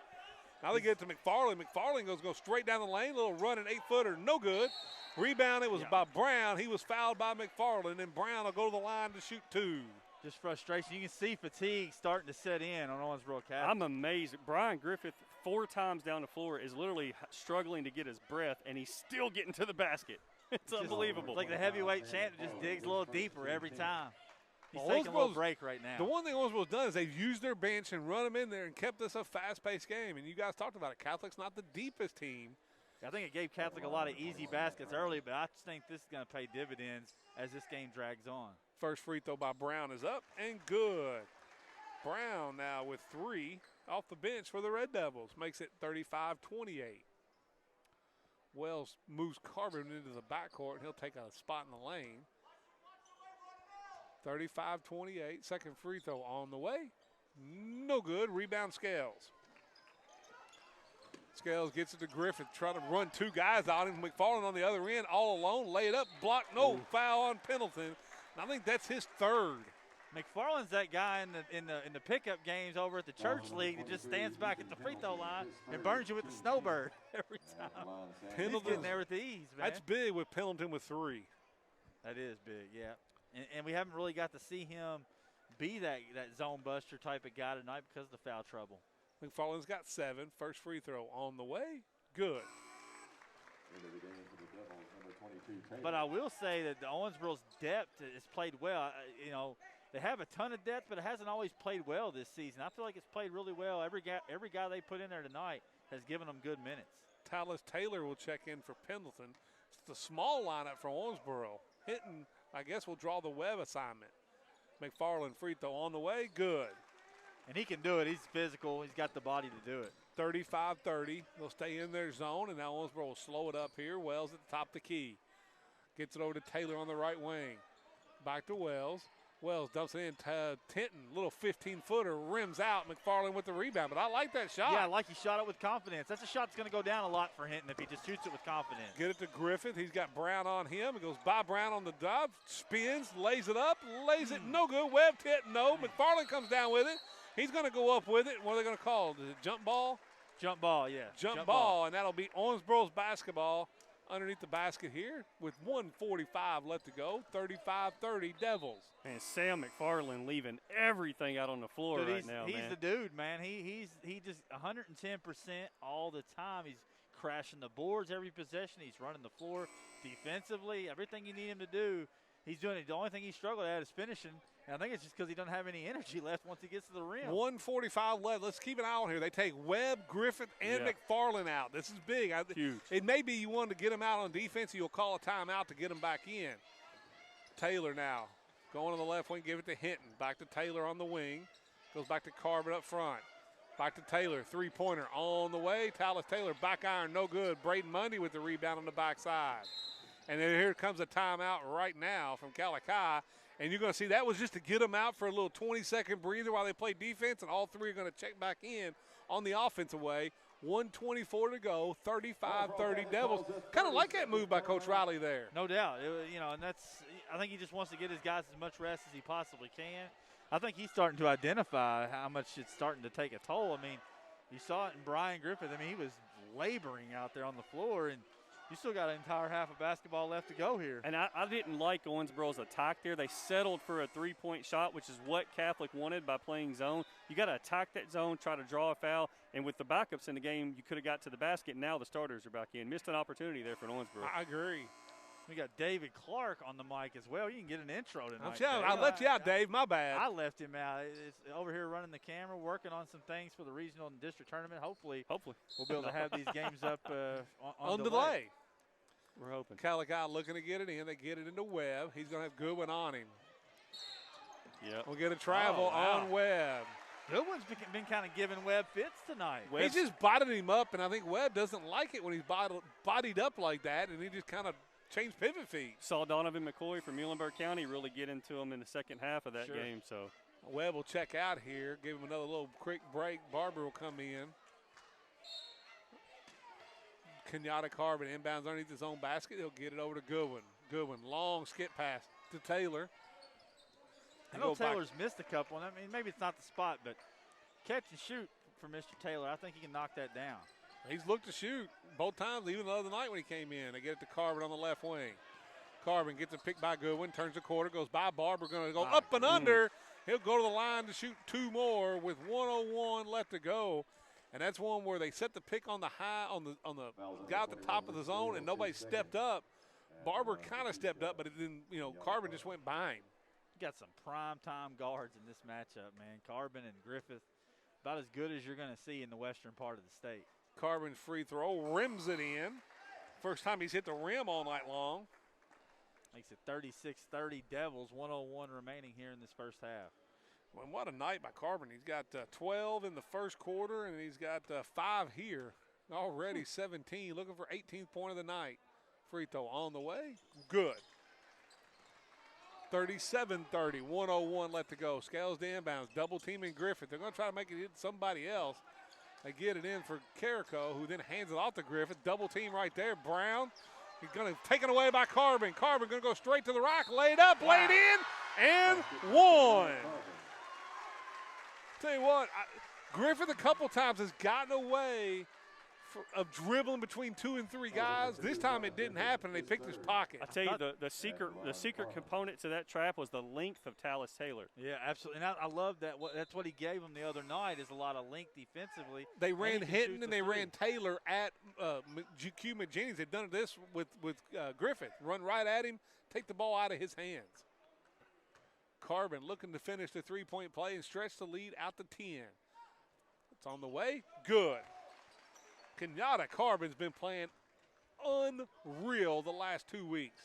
Now they get it to McFarland. McFarland goes straight down the lane. Little run, an 8-footer, no good. Rebound, it was by Brown. He was fouled by McFarland, and Brown will go to the line to shoot 2. Just frustration. You can see fatigue starting to set in on Owensboro Catholic. I'm amazed. Brian Griffith, 4 times down the floor, is literally struggling to get his breath, and he's still getting to the basket. It's unbelievable. It's like the heavyweight champ just digs a little deeper every time. He's taking a little break right now. The one thing Owensboro's done is they've used their bench and run them in there and kept this a fast-paced game. And you guys talked about it. Catholic's not the deepest team. I think it gave Catholic a lot of easy baskets early, but I just think this is going to pay dividends as this game drags on. First free throw by Brown is up and good. Brown now with 3 off the bench for the Red Devils. Makes it 35-28. Wells moves Carbon into the backcourt, and he'll take a spot in the lane. 35-28. Second free throw on the way. No good. Rebound Scales. Scales gets it to Griffith, trying to run 2 guys on him. McFarland on the other end, all alone, lay it up, block, no foul on Pendleton. And I think that's his 3rd. McFarland's that guy in the pickup games over at the church league that just stands back at the free throw line and burns you with the snowbird every time. He's getting there with ease, man. That's big with Pendleton with 3. That is big, yeah. And we haven't really got to see him be that zone buster type of guy tonight because of the foul trouble. McFarland's got 7. First free throw on the way. Good. But I will say that the Owensboro's depth has played well. You know, they have a ton of depth, but it hasn't always played well this season. I feel like it's played really well. Every guy they put in there tonight has given them good minutes. Tallis Taylor will check in for Pendleton. It's the small lineup for Owensboro. Hinton, I guess, will draw the Webb assignment. McFarland free throw on the way. Good. And he can do it. He's physical. He's got the body to do it. 35-30. They'll stay in their zone, and now Owensboro will slow it up here. Wells at the top of the key. Gets it over to Taylor on the right wing. Back to Wells. Wells dumps it in to Tinton. Little 15-footer, rims out. McFarland with the rebound, but I like that shot. Yeah, I like he shot it with confidence. That's a shot that's going to go down a lot for Hinton if he just shoots it with confidence. Get it to Griffith. He's got Brown on him. He goes by Brown on the dive, spins, lays it up, lays it, no good. Webb hit, no. McFarland comes down with it. He's going to go up with it. What are they going to call it? Is it jump ball? Jump ball, yeah. Jump ball, and that'll be Owensboro's basketball underneath the basket here with 1:45 left to go. 35-30 Devils. And Sam McFarland leaving everything out on the floor right now, he's man. the dude, man. He just 110% all the time. He's crashing the boards every possession. He's running the floor defensively. Everything you need him to do, he's doing it. The only thing he struggled at is finishing. And I think it's just because he doesn't have any energy left once he gets to the rim. 1:45 left. Let's keep an eye on here. They take Webb, Griffith, and McFarland out. This is big. Huge. It may be you wanted to get him out on defense. You'll call a timeout to get him back in. Taylor now going to the left wing. Give it to Hinton. Back to Taylor on the wing. Goes back to Carver up front. Back to Taylor. Three-pointer on the way. Tallis Taylor back iron. No good. Braden Mundy with the rebound on the backside. And then here comes a timeout right now from Calicut. And you're going to see that was just to get them out for a little 20-second breather while they play defense, and all 3 are going to check back in on the offensive way. 1:24 to go, 35-30 Devils. Kind of like that move by Coach Riley there. No doubt. And I think he just wants to get his guys as much rest as he possibly can. I think he's starting to identify how much it's starting to take a toll. I mean, you saw it in Brian Griffith. I mean, he was laboring out there on the floor, and You still got an entire half of basketball left to go here. And I didn't like Owensboro's attack there. They settled for a three-point shot, which is what Catholic wanted by playing zone. You got to attack that zone, try to draw a foul. And with the backups in the game, you could have got to the basket. Now the starters are back in. Missed an opportunity there for Owensboro. I agree. We got David Clark on the mic as well. You can get an intro tonight. I let you out, Dave. My bad. I left him out. It's over here running the camera, working on some things for the regional and district tournament. Hopefully we'll be able to have these games up on delay. We're hoping. Calicut looking to get it in. They get it into Webb. He's going to have Goodwin on him. Yeah. We'll get a travel on Webb. Goodwin's been kind of giving Webb fits tonight. He's just bodied him up, and I think Webb doesn't like it when he's bodied up like that, and he just kind of changed pivot feet. Saw Donovan McCoy from Muhlenberg County really get into him in the second half of that game. So Webb will check out here, give him another little quick break. Barber will come in. Kenyatta Carbon inbounds underneath his own basket. He'll get it over to Goodwin. Goodwin, long skip pass to Taylor. I know Taylor's missed a couple. I mean, maybe it's not the spot, but catch and shoot for Mr. Taylor. I think he can knock that down. He's looked to shoot both times, even the other night when he came in. They get it to Carbon on the left wing. Carbon gets a pick by Goodwin, turns the quarter, goes by Barber, going to go up and under. He'll go to the line to shoot two more with 1:01 left to go. And that's one where they set the pick on the high, on the guy at the top of the zone, and nobody stepped up. Barber kind of stepped up, but it didn't. Carbon just went by him. You got some prime-time guards in this matchup, man. Carbon and Griffith, about as good as you're going to see in the western part of the state. Carbon's free throw, rims it in. First time he's hit the rim all night long. Makes it 36-30 Devils, 1:01 remaining here in this first half. Well, what a night by Carbon. He's got 12 in the first quarter, and he's got 5 here. Already 17, looking for 18th point of the night. Free throw on the way. Good. 37-30, 1:01 left to go. Scales to inbounds, double teaming Griffith. They're going to try to make it hit somebody else. They get it in for Carrico, who then hands it off to Griffith. Double team right there. Brown, he's going to take it away by Carbon. Carbon going to go straight to the rack. Laid up, laid in, and one. Tell you what, Griffith a couple times has gotten away of dribbling between 2 and 3 guys. This time it didn't happen. They picked his pocket. I tell you, the secret component to that trap was the length of Tallis Taylor. Yeah, absolutely. And I love that. That's what he gave him the other night is a lot of length defensively. They ran Hinton and they ran Taylor at Q McJennings. They've done this with Griffith. Run right at him, take the ball out of his hands. Carbon looking to finish the three-point play and stretch the lead out to 10. It's on the way. Good. Kenyatta Carbon's been playing unreal the last 2 weeks.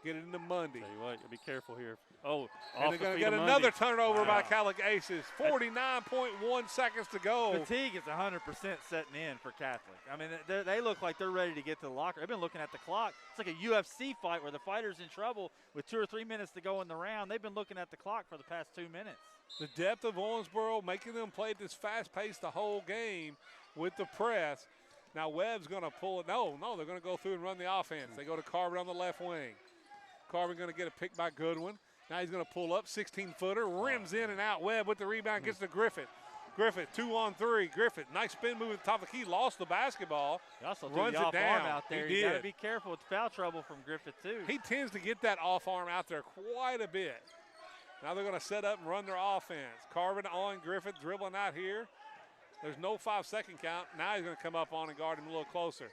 Get it into Monday. Tell you what, you'll be careful here. Oh, and they're going to get another turnover by Catholic Aces. 49.1 seconds to go. Fatigue is 100% setting in for Catholic. I mean, they look like they're ready to get to the locker. They've been looking at the clock. It's like a UFC fight where the fighter's in trouble with 2 or 3 minutes to go in the round. They've been looking at the clock for the past 2 minutes. The depth of Owensboro making them play at this fast pace the whole game with the press. Now Webb's going to pull it. No, they're going to go through and run the offense. They go to Carbon on the left wing. Carbon going to get a pick by Goodwin. Now he's going to pull up, 16-footer, rims in and out. Webb with the rebound, gets to Griffith. Griffith, 2-on-3. Griffith, nice spin move at the top of the key, lost the basketball. He also runs threw the it down. Off-arm out there. He You got to did. be careful with foul trouble from Griffith too. He tends to get that off arm out there quite a bit. Now they're going to set up and run their offense. Carbon on Griffith, dribbling out here. There's no 5-second count. Now he's going to come up on and guard him a little closer.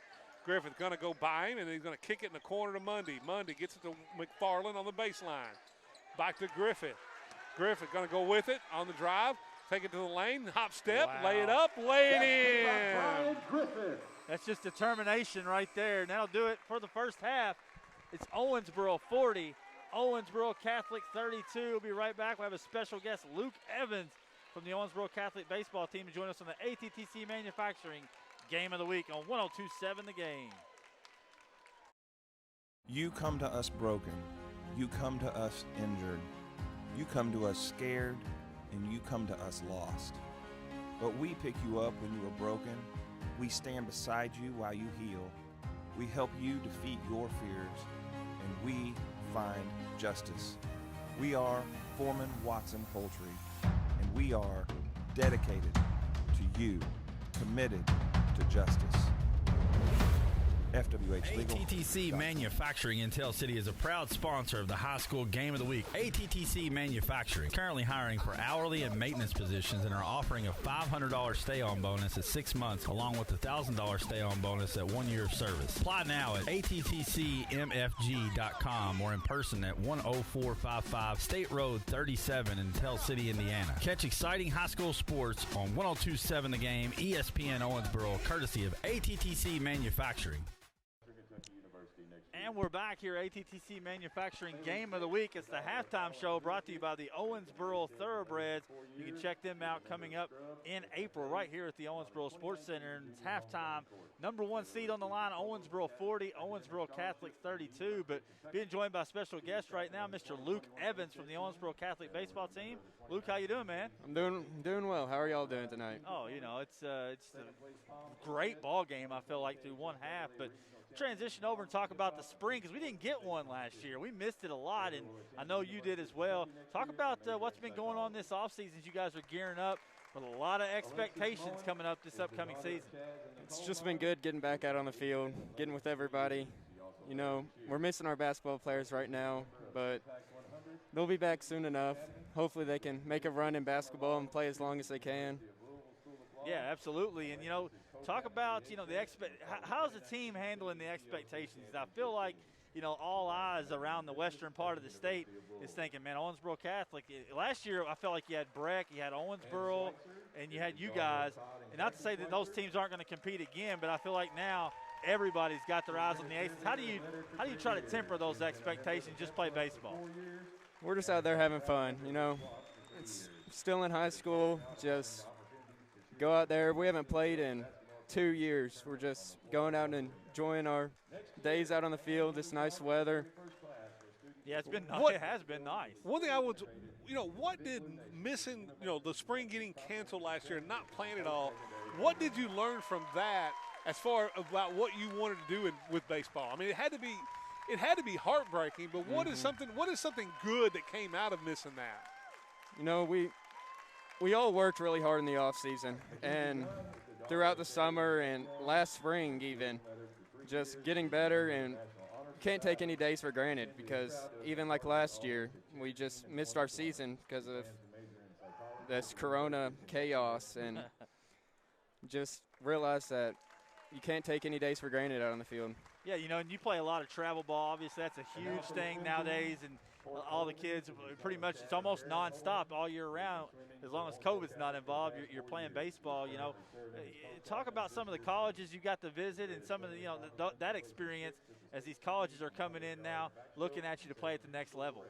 Griffith going to go by him, and he's going to kick it in the corner to Mundy. Mundy gets it to McFarland on the baseline. Back to Griffith. Griffith going to go with it on the drive. Take it to the lane, hop step, lay it up, lay it in. That's just determination right there. And that'll do it for the first half. It's Owensboro 40, Owensboro Catholic 32. We'll be right back. We'll have a special guest, Luke Evans, from the Owensboro Catholic baseball team to join us on the ATTC Manufacturing Game of the Week on 102.7 The Game. You come to us broken. You come to us injured. You come to us scared, and you come to us lost. But we pick you up when you are broken. We stand beside you while you heal. We help you defeat your fears, and we find justice. We are Foreman Watson Poultry, and we are dedicated to you, committed to justice. FWH Legal. ATTC Manufacturing in Tell City is a proud sponsor of the high school game of the week. ATTC Manufacturing, currently hiring for hourly and maintenance positions and are offering a $500 stay-on bonus at 6 months along with a $1,000 stay-on bonus at 1 year of service. Apply now at attcmfg.com or in person at 10455 State Road 37 in Tell City, Indiana. Catch exciting high school sports on 102.7 The Game, ESPN Owensboro, courtesy of ATTC Manufacturing. And we're back here, ATTC Manufacturing Game of the Week. It's the halftime show brought to you by the Owensboro Thoroughbreds. You can check them out coming up in April right here at the Owensboro Sports Center. And it's halftime. Number 1 seed on the line, Owensboro 40, Owensboro Catholic 32. But being joined by special guest right now, Mr. Luke Evans from the Owensboro Catholic baseball team. Luke, how you doing, man? I'm doing well. How are y'all doing tonight? Oh, you know, it's a great ball game, I feel like, through one half. But transition over and talk about the spring because we didn't get one last year. We missed it a lot, and I know you did as well. Talk about what's been going on this offseason as you guys are gearing up with a lot of expectations coming up this upcoming season. It's just been good getting back out on the field, getting with everybody. You know, we're missing our basketball players right now, but they'll be back soon enough. Hopefully they can make a run in basketball and play as long as they can. Yeah, absolutely. And, you know, talk about, you know, how's the team handling the expectations? I feel like, you know, all eyes around the western part of the state is thinking, man, Owensboro Catholic. Last year I felt like you had Breck, you had Owensboro, and you had you guys. And not to say that those teams aren't going to compete again, but I feel like now everybody's got their eyes on the Aces. How do you try to temper those expectations, just play baseball? We're just out there having fun, you know. It's still in high school, just go out there. We haven't played in 2 years. We're just going out and enjoying our days out on the field, this nice weather. Yeah, it has been nice. One thing I would, you know, what did missing, you know, the spring getting canceled last year and not playing at all, what did you learn from that as far about what you wanted to do with baseball? I mean, it had to be heartbreaking, but what is something good that came out of missing that? You know, we all worked really hard in the off season and throughout the summer and last spring even, just getting better, and can't take any days for granted because even like last year, we just missed our season because of this corona chaos, and just realized that you can't take any days for granted out on the field. Yeah, you know, and you play a lot of travel ball. Obviously, that's a huge thing nowadays, and all the kids pretty much, it's almost nonstop all year round. As long as COVID's not involved, you're playing baseball, you know. Talk about some of the colleges you got to visit and some of the, you know, that experience as these colleges are coming in now looking at you to play at the next level.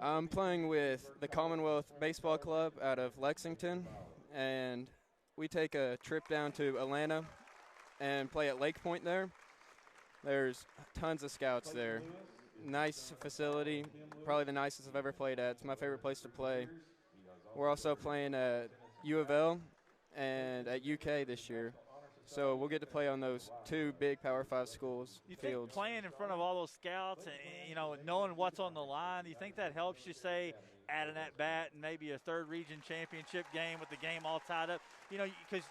I'm playing with the Commonwealth Baseball Club out of Lexington, and we take a trip down to Atlanta and play at Lake Point there. There's tons of scouts there. Nice facility, probably the nicest I've ever played at. It's my favorite place to play. We're also playing at U of L and at UK this year. So we'll get to play on those 2 big Power 5 schools you fields. Think playing in front of all those scouts and, you know, knowing what's on the line, do you think that helps you, say, at an at-bat and maybe a third region championship game with the game all tied up? You know, because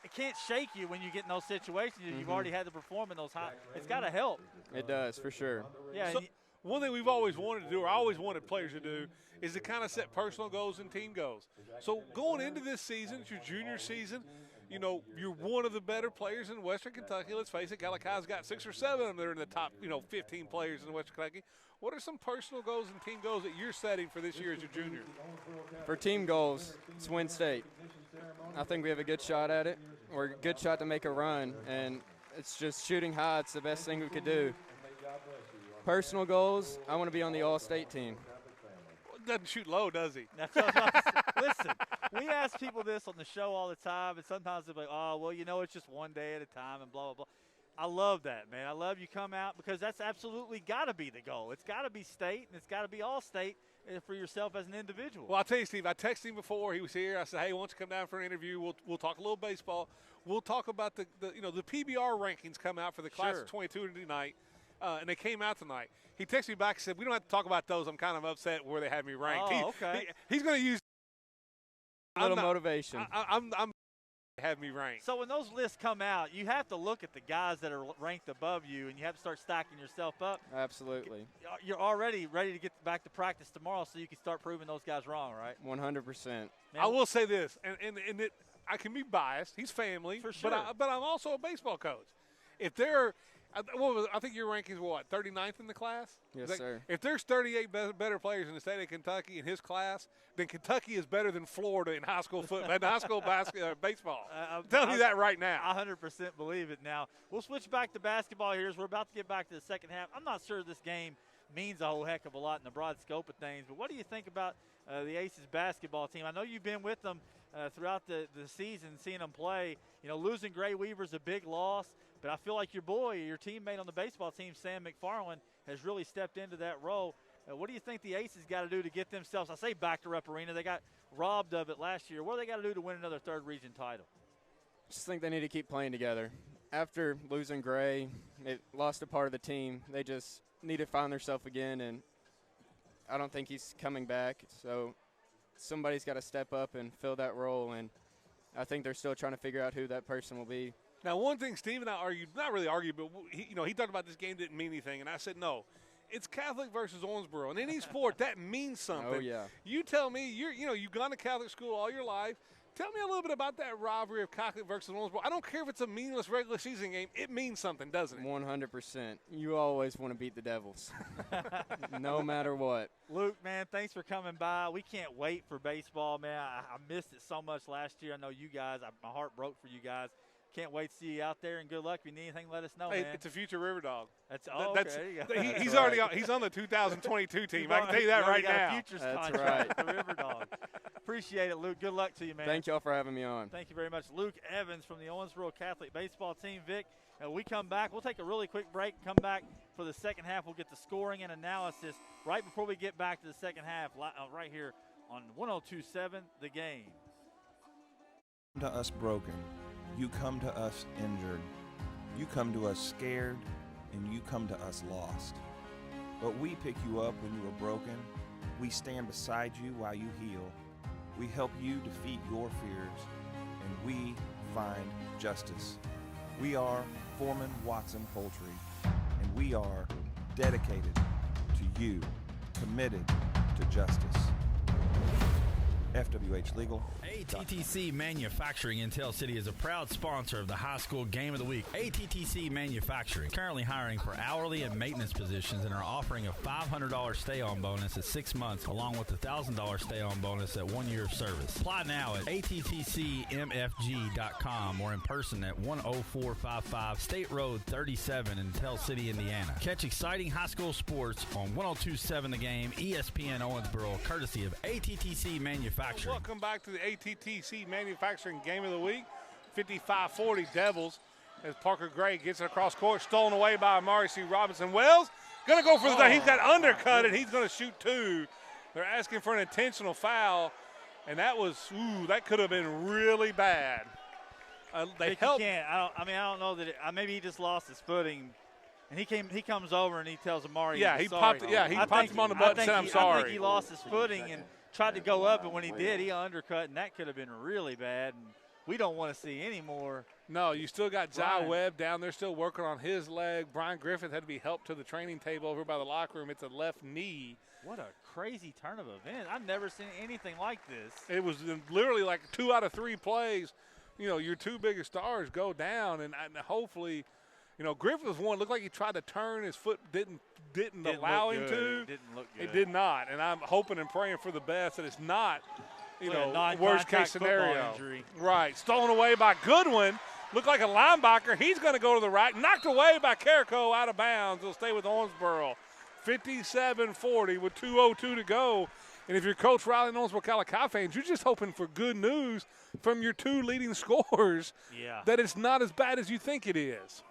it can't shake you when you get in those situations. You've already had to perform in those high. It's got to help. It does, for sure. Yeah. So, one thing we've always wanted to do, or I always wanted players to do, is to kind of set personal goals and team goals. So going into this season, it's your junior season, you know, you're one of the better players in Western Kentucky. Let's face it, Galakai's got 6 or 7 of them that are in the top, you know, 15 players in Western Kentucky. What are some personal goals and team goals that you're setting for this year as your junior? For team goals, it's win state. I think we have a good shot at it. We're a good shot to make a run, and it's just shooting high. It's the best thing we could do. Personal goals, I want to be on the all-state team. Doesn't shoot low, does he? Listen, we ask people this on the show all the time, and sometimes they're like, oh, well, you know, it's just one day at a time and blah, blah, blah. I love that, man. I love you come out because that's absolutely got to be the goal. It's got to be state, and it's got to be all state for yourself as an individual. Well, I'll tell you, Steve, I texted him before he was here. I said, hey, why don't you come down for an interview? We'll talk a little baseball. We'll talk about the PBR rankings come out for the class of 22 tonight. And they came out tonight. He texted me back and said, we don't have to talk about those. I'm kind of upset where they have me ranked. Oh, okay. He's going to use a little motivation. I'm have me ranked. So when those lists come out, you have to look at the guys that are ranked above you, and you have to start stacking yourself up. Absolutely. You're already ready to get back to practice tomorrow so you can start proving those guys wrong, right? 100%. I will say this, and I can be biased. He's family. For sure. But I'm also a baseball coach. If they're I think your rankings were what, 39th in the class? Yes, sir. If there's 38 better players in the state of Kentucky in his class, then Kentucky is better than Florida in high school baseball. I'm telling you that right now. I 100% believe it. Now, we'll switch back to basketball here as we're about to get back to the second half. I'm not sure this game means a whole heck of a lot in the broad scope of things, but what do you think about the Aces basketball team? I know you've been with them throughout the season, seeing them play. You know, losing Gray Weaver's a big loss. But I feel like your teammate on the baseball team, Sam McFarland, has really stepped into that role. What do you think the Aces got to do to get themselves, I say back to Rupp Arena, they got robbed of it last year. What do they got to do to win another third region title? Just think they need to keep playing together. After losing Gray, they lost a part of the team. They just need to find themselves again, and I don't think he's coming back. So somebody's got to step up and fill that role, and I think they're still trying to figure out who that person will be. Now, one thing Steve and I argued, not really argued, but he talked about this game didn't mean anything, and I said no. It's Catholic versus Owensboro. In any sport, that means something. Oh, yeah. You tell me, you've gone to Catholic school all your life. Tell me a little bit about that rivalry of Catholic versus Owensboro. I don't care if it's a meaningless regular season game. It means something, doesn't it? 100%. You always want to beat the Devils, no matter what. Luke, man, thanks for coming by. We can't wait for baseball, man. I missed it so much last year. I know you guys. My heart broke for you guys. Can't wait to see you out there, and good luck. If you need anything, let us know, man. It's a future River Dog. There you go. He's on the 2022 team. I can tell you that right now. Futures That's contract right. for River Dog. Appreciate it, Luke. Good luck to you, man. Thank y'all for having me on. Thank you very much. Luke Evans from the Owensboro Catholic baseball team. Vic, we come back. We'll take a really quick break. Come back for the second half. We'll get the scoring and analysis right before we get back to the second half right here on 102.7 The Game. To us broken. You come to us injured. You come to us scared, and you come to us lost. But we pick you up when you are broken. We stand beside you while you heal. We help you defeat your fears, and we find justice. We are Foreman Watson Poultry, and we are dedicated to you, committed to justice. FWH Legal. ATTC Manufacturing in Tell City is a proud sponsor of the high school game of the week. ATTC Manufacturing, currently hiring for hourly and maintenance positions and are offering a $500 stay-on bonus at 6 months along with a $1,000 stay-on bonus at 1 year of service. Apply now at attcmfg.com or in person at 10455 State Road 37 in Tell City, Indiana. Catch exciting high school sports on 102.7 The Game, ESPN Owensboro, courtesy of ATTC Manufacturing. Welcome back to the ATTC Manufacturing Game of the Week. 55-40 Devils as Parker Gray gets it across court, stolen away by Amari C. Robinson. Wells going to go for the he's got undercut, and he's going to shoot two. They're asking for an intentional foul, and that could have been really bad. They helped. I don't know that maybe he just lost his footing. And he comes over and he tells Amari. He popped him on the butt and said, "I'm sorry." I think he lost his footing and tried to go up, and when he did, he undercut, and that could have been really bad. And we don't want to see any more. No, you still got Jai Webb down there still working on his leg. Brian Griffith had to be helped to the training table over by the locker room. It's a left knee. What a crazy turn of events. I've never seen anything like this. It was literally like 2 out of 3 plays. Your two biggest stars go down, and hopefully – Griffith was one. Looked like he tried to turn. His foot didn't allow him to. It didn't look good. It did not. And I'm hoping and praying for the best that it's not, worst case scenario. Injury. Right. Stolen away by Goodwin. Looked like a linebacker. He's going to go to the right. Knocked away by Carrico out of bounds. He'll stay with Owensboro. 57-40 with 2:02 to go. And if you're Coach Riley and Owensboro Catholic fans, you're just hoping for good news from your 2 leading scorers. Yeah. That it's not as bad as you think it is.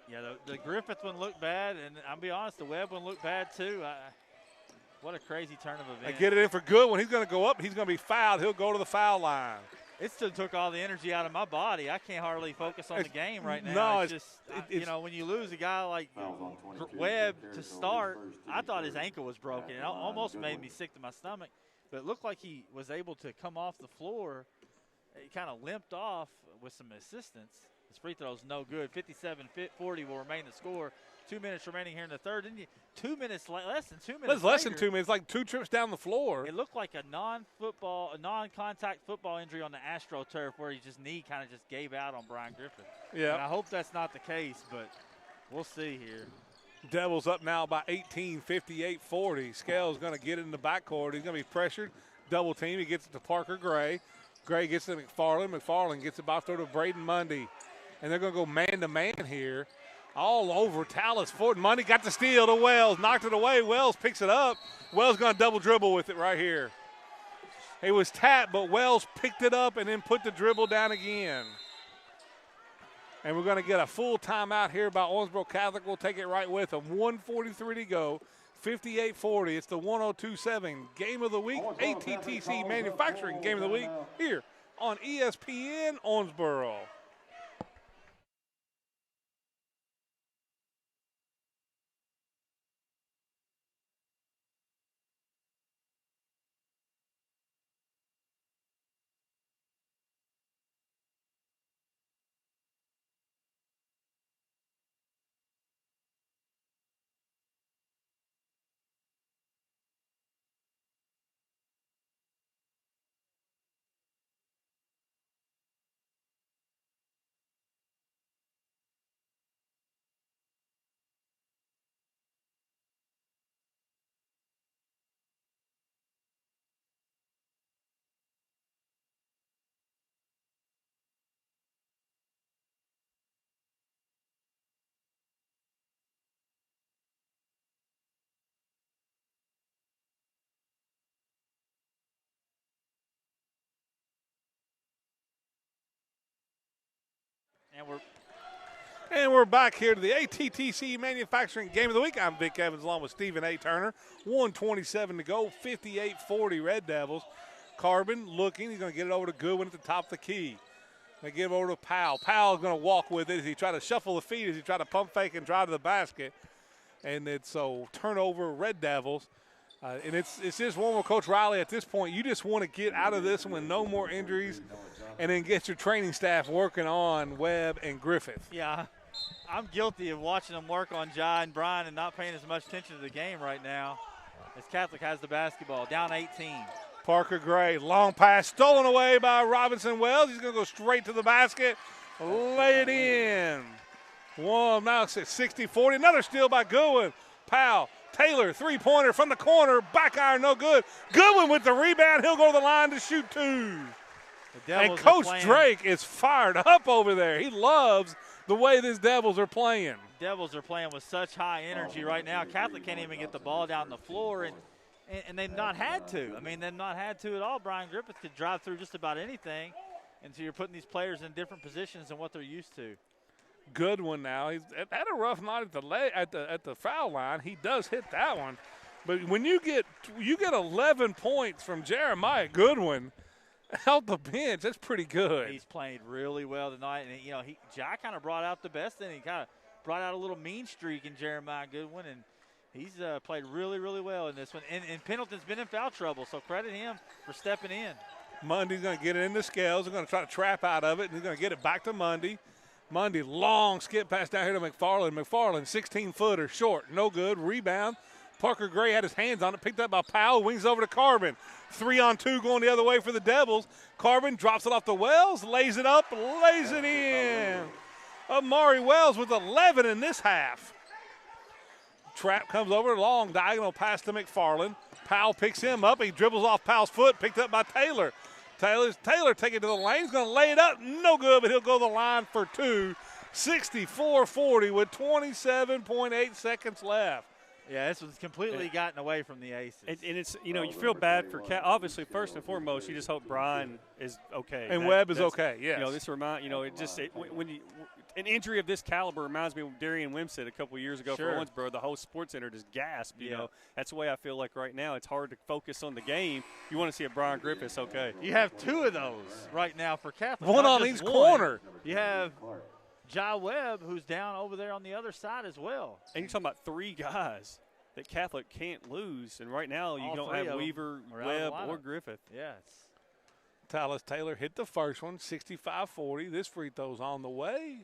Yeah, the Griffith one looked bad, and I'll be honest, the Webb one looked bad too. What a crazy turn of events. I get it in for good. When he's going to go up, he's going to be fouled. He'll go to the foul line. It still took all the energy out of my body. I can't hardly focus on the game right now. No, it's just when you lose a guy like Webb to start, I thought his ankle was broken. It almost made me sick to my stomach. But it looked like he was able to come off the floor he kind of limped off with some assistance. His free throw's no good. 57-40 will remain the score. 2 minutes remaining here in the third. Didn't you? 2 minutes, less than 2 minutes. That's less than 2 minutes, like 2 trips down the floor. It looked like a non-contact football injury on the AstroTurf where his knee kind of just gave out on Brian Griffith. Yeah. And I hope that's not the case, but we'll see here. Devils up now by 18, 58-40. Scales going to get in the backcourt. He's going to be pressured. Double team. He gets it to Parker Gray. Gray gets it to McFarland. McFarland gets it by throw to Braden Mundy. And they're going to go man-to-man here. All over Tallis Ford. Mundy got the steal to Wells. Knocked it away. Wells picks it up. Wells going to double dribble with it right here. He was tapped, but Wells picked it up and then put the dribble down again. And we're going to get a full timeout here by Owensboro Catholic. We'll take it right with them. 1:43 to go. 58-40. It's the 102.7 Game of the Week. ATTC Manufacturing Game of the Week here on ESPN Owensboro. And we're back here to the ATTC Manufacturing Game of the Week. I'm Vic Evans along with Stephen A. Turner. 1:27 to go, 58-40 Red Devils. Carbon looking. He's going to get it over to Goodwin at the top of the key. They give it over to Powell. Powell's going to walk with it as he try to shuffle the feet, as he try to pump fake and drive to the basket. And it's so turnover Red Devils. And it's just one more, Coach Riley, at this point, you just want to get out of this one, no more injuries, and then get your training staff working on Webb and Griffith. Yeah, I'm guilty of watching them work on Jai and Brian and not paying as much attention to the game right now as Catholic has the basketball, down 18. Parker Gray, long pass, stolen away by Robinson Wells. He's going to go straight to the basket, lay it in. Now it's 60-40, another steal by Goodwin. Powell. Taylor, three-pointer from the corner, back iron, no good. Goodwin with the rebound. He'll go to the line to shoot two. And Coach Drake is fired up over there. He loves the way these Devils are playing. Devils are playing with such high energy right now. Catholic can't even get the ball down the floor, and they've not had to. I mean, they've not had to at all. Brian Griffith could drive through just about anything, and so you're putting these players in different positions than what they're used to. Goodwin now. He's had a rough night at the foul line. He does hit that one. But when you get 11 points from Jeremiah Goodwin out the bench, that's pretty good. He's played really well tonight. And, Jai kind of brought out the best in him. He kind of brought out a little mean streak in Jeremiah Goodwin. And he's played really, really well in this one. And Pendleton's been in foul trouble, so credit him for stepping in. Mundy's going to get it in the Scales. They're going to try to trap out of it, and he's going to get it back to Mundy. Mundy, long skip pass down here to McFarland. McFarland, 16-footer, short, no good. Rebound. Parker Gray had his hands on it, picked up by Powell, wings over to Carbon. 3-on-2 going the other way for the Devils. Carbon drops it off to Wells, lays it up, lays it in. Amari Wells with 11 in this half. Trap comes over, long diagonal pass to McFarland. Powell picks him up. He dribbles off Powell's foot, picked up by Taylor. Taylor taking it to the lane. He's going to lay it up. No good, but he'll go to the line for two. 64-40 with 27.8 seconds left. Yeah, this was completely gotten away from the Aces. And it's, you feel bad for obviously, first and foremost, you just hope Brian is okay. And Webb is okay, yes. When an injury of this caliber reminds me of Darian Wimsett a couple years ago for Owensboro. The whole sports center just gasped, you know. That's the way I feel like right now. It's hard to focus on the game. You want to see if Brian Griffith's okay. You have two of those right now for Catholic. One on each corner. You have Jai Webb, who's down over there on the other side as well. And you're talking about three guys that Catholic can't lose. And right now you don't have Weaver, Webb, or Griffith. Yeah, Tallis Taylor hit the first one, 65-40. This free throw's on the way.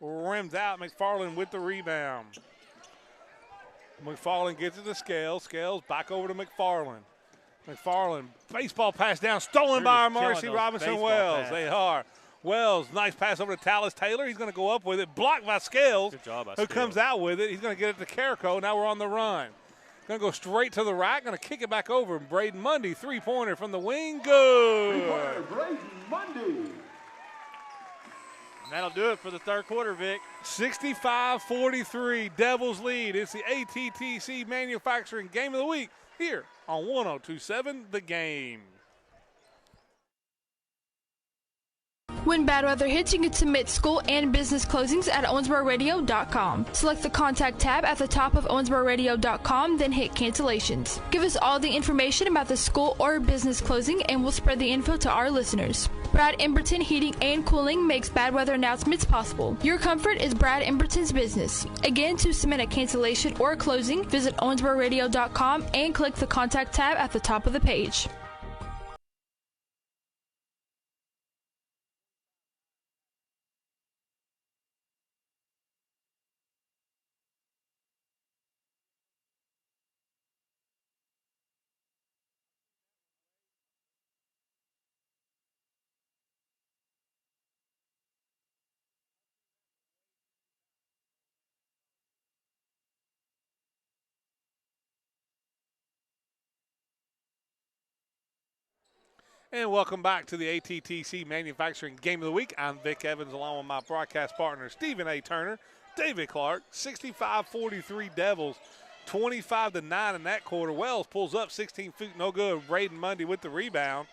Rims out. McFarland with the rebound. McFarland gets it to Scales. Scales back over to McFarland. McFarland, baseball pass down, stolen by Marcy Robinson-Wells. They are. Wells, nice pass over to Tallis Taylor. He's going to go up with it, blocked by Scales, Good job by who Scales. comes out with it. He's going to get it to Carrico. Now we're on the run. Going to go straight to the rack, going to kick it back over. Braden Mundy, three-pointer from the wing, good. Braden Mundy. And that'll do it for the third quarter, Vic. 65-43, Devils lead. It's the ATTC Manufacturing Game of the Week here on 102.7 The Game. When bad weather hits, you can submit school and business closings at owensbororadio.com. Select the contact tab at the top of owensbororadio.com, then hit cancellations. Give us all the information about the school or business closing and we'll spread the info to our listeners. Brad Emberton Heating and Cooling makes bad weather announcements possible. Your comfort is Brad Emberton's business. Again, to submit a cancellation or closing, visit owensbororadio.com and click the contact tab at the top of the page. And welcome back to the ATTC Manufacturing Game of the Week. I'm Vic Evans along with my broadcast partner, Stephen A. Turner, David Clark. 65-43 Devils, 25-9 in that quarter. Wells pulls up 16 feet, no good. Braden Mundy with the rebound.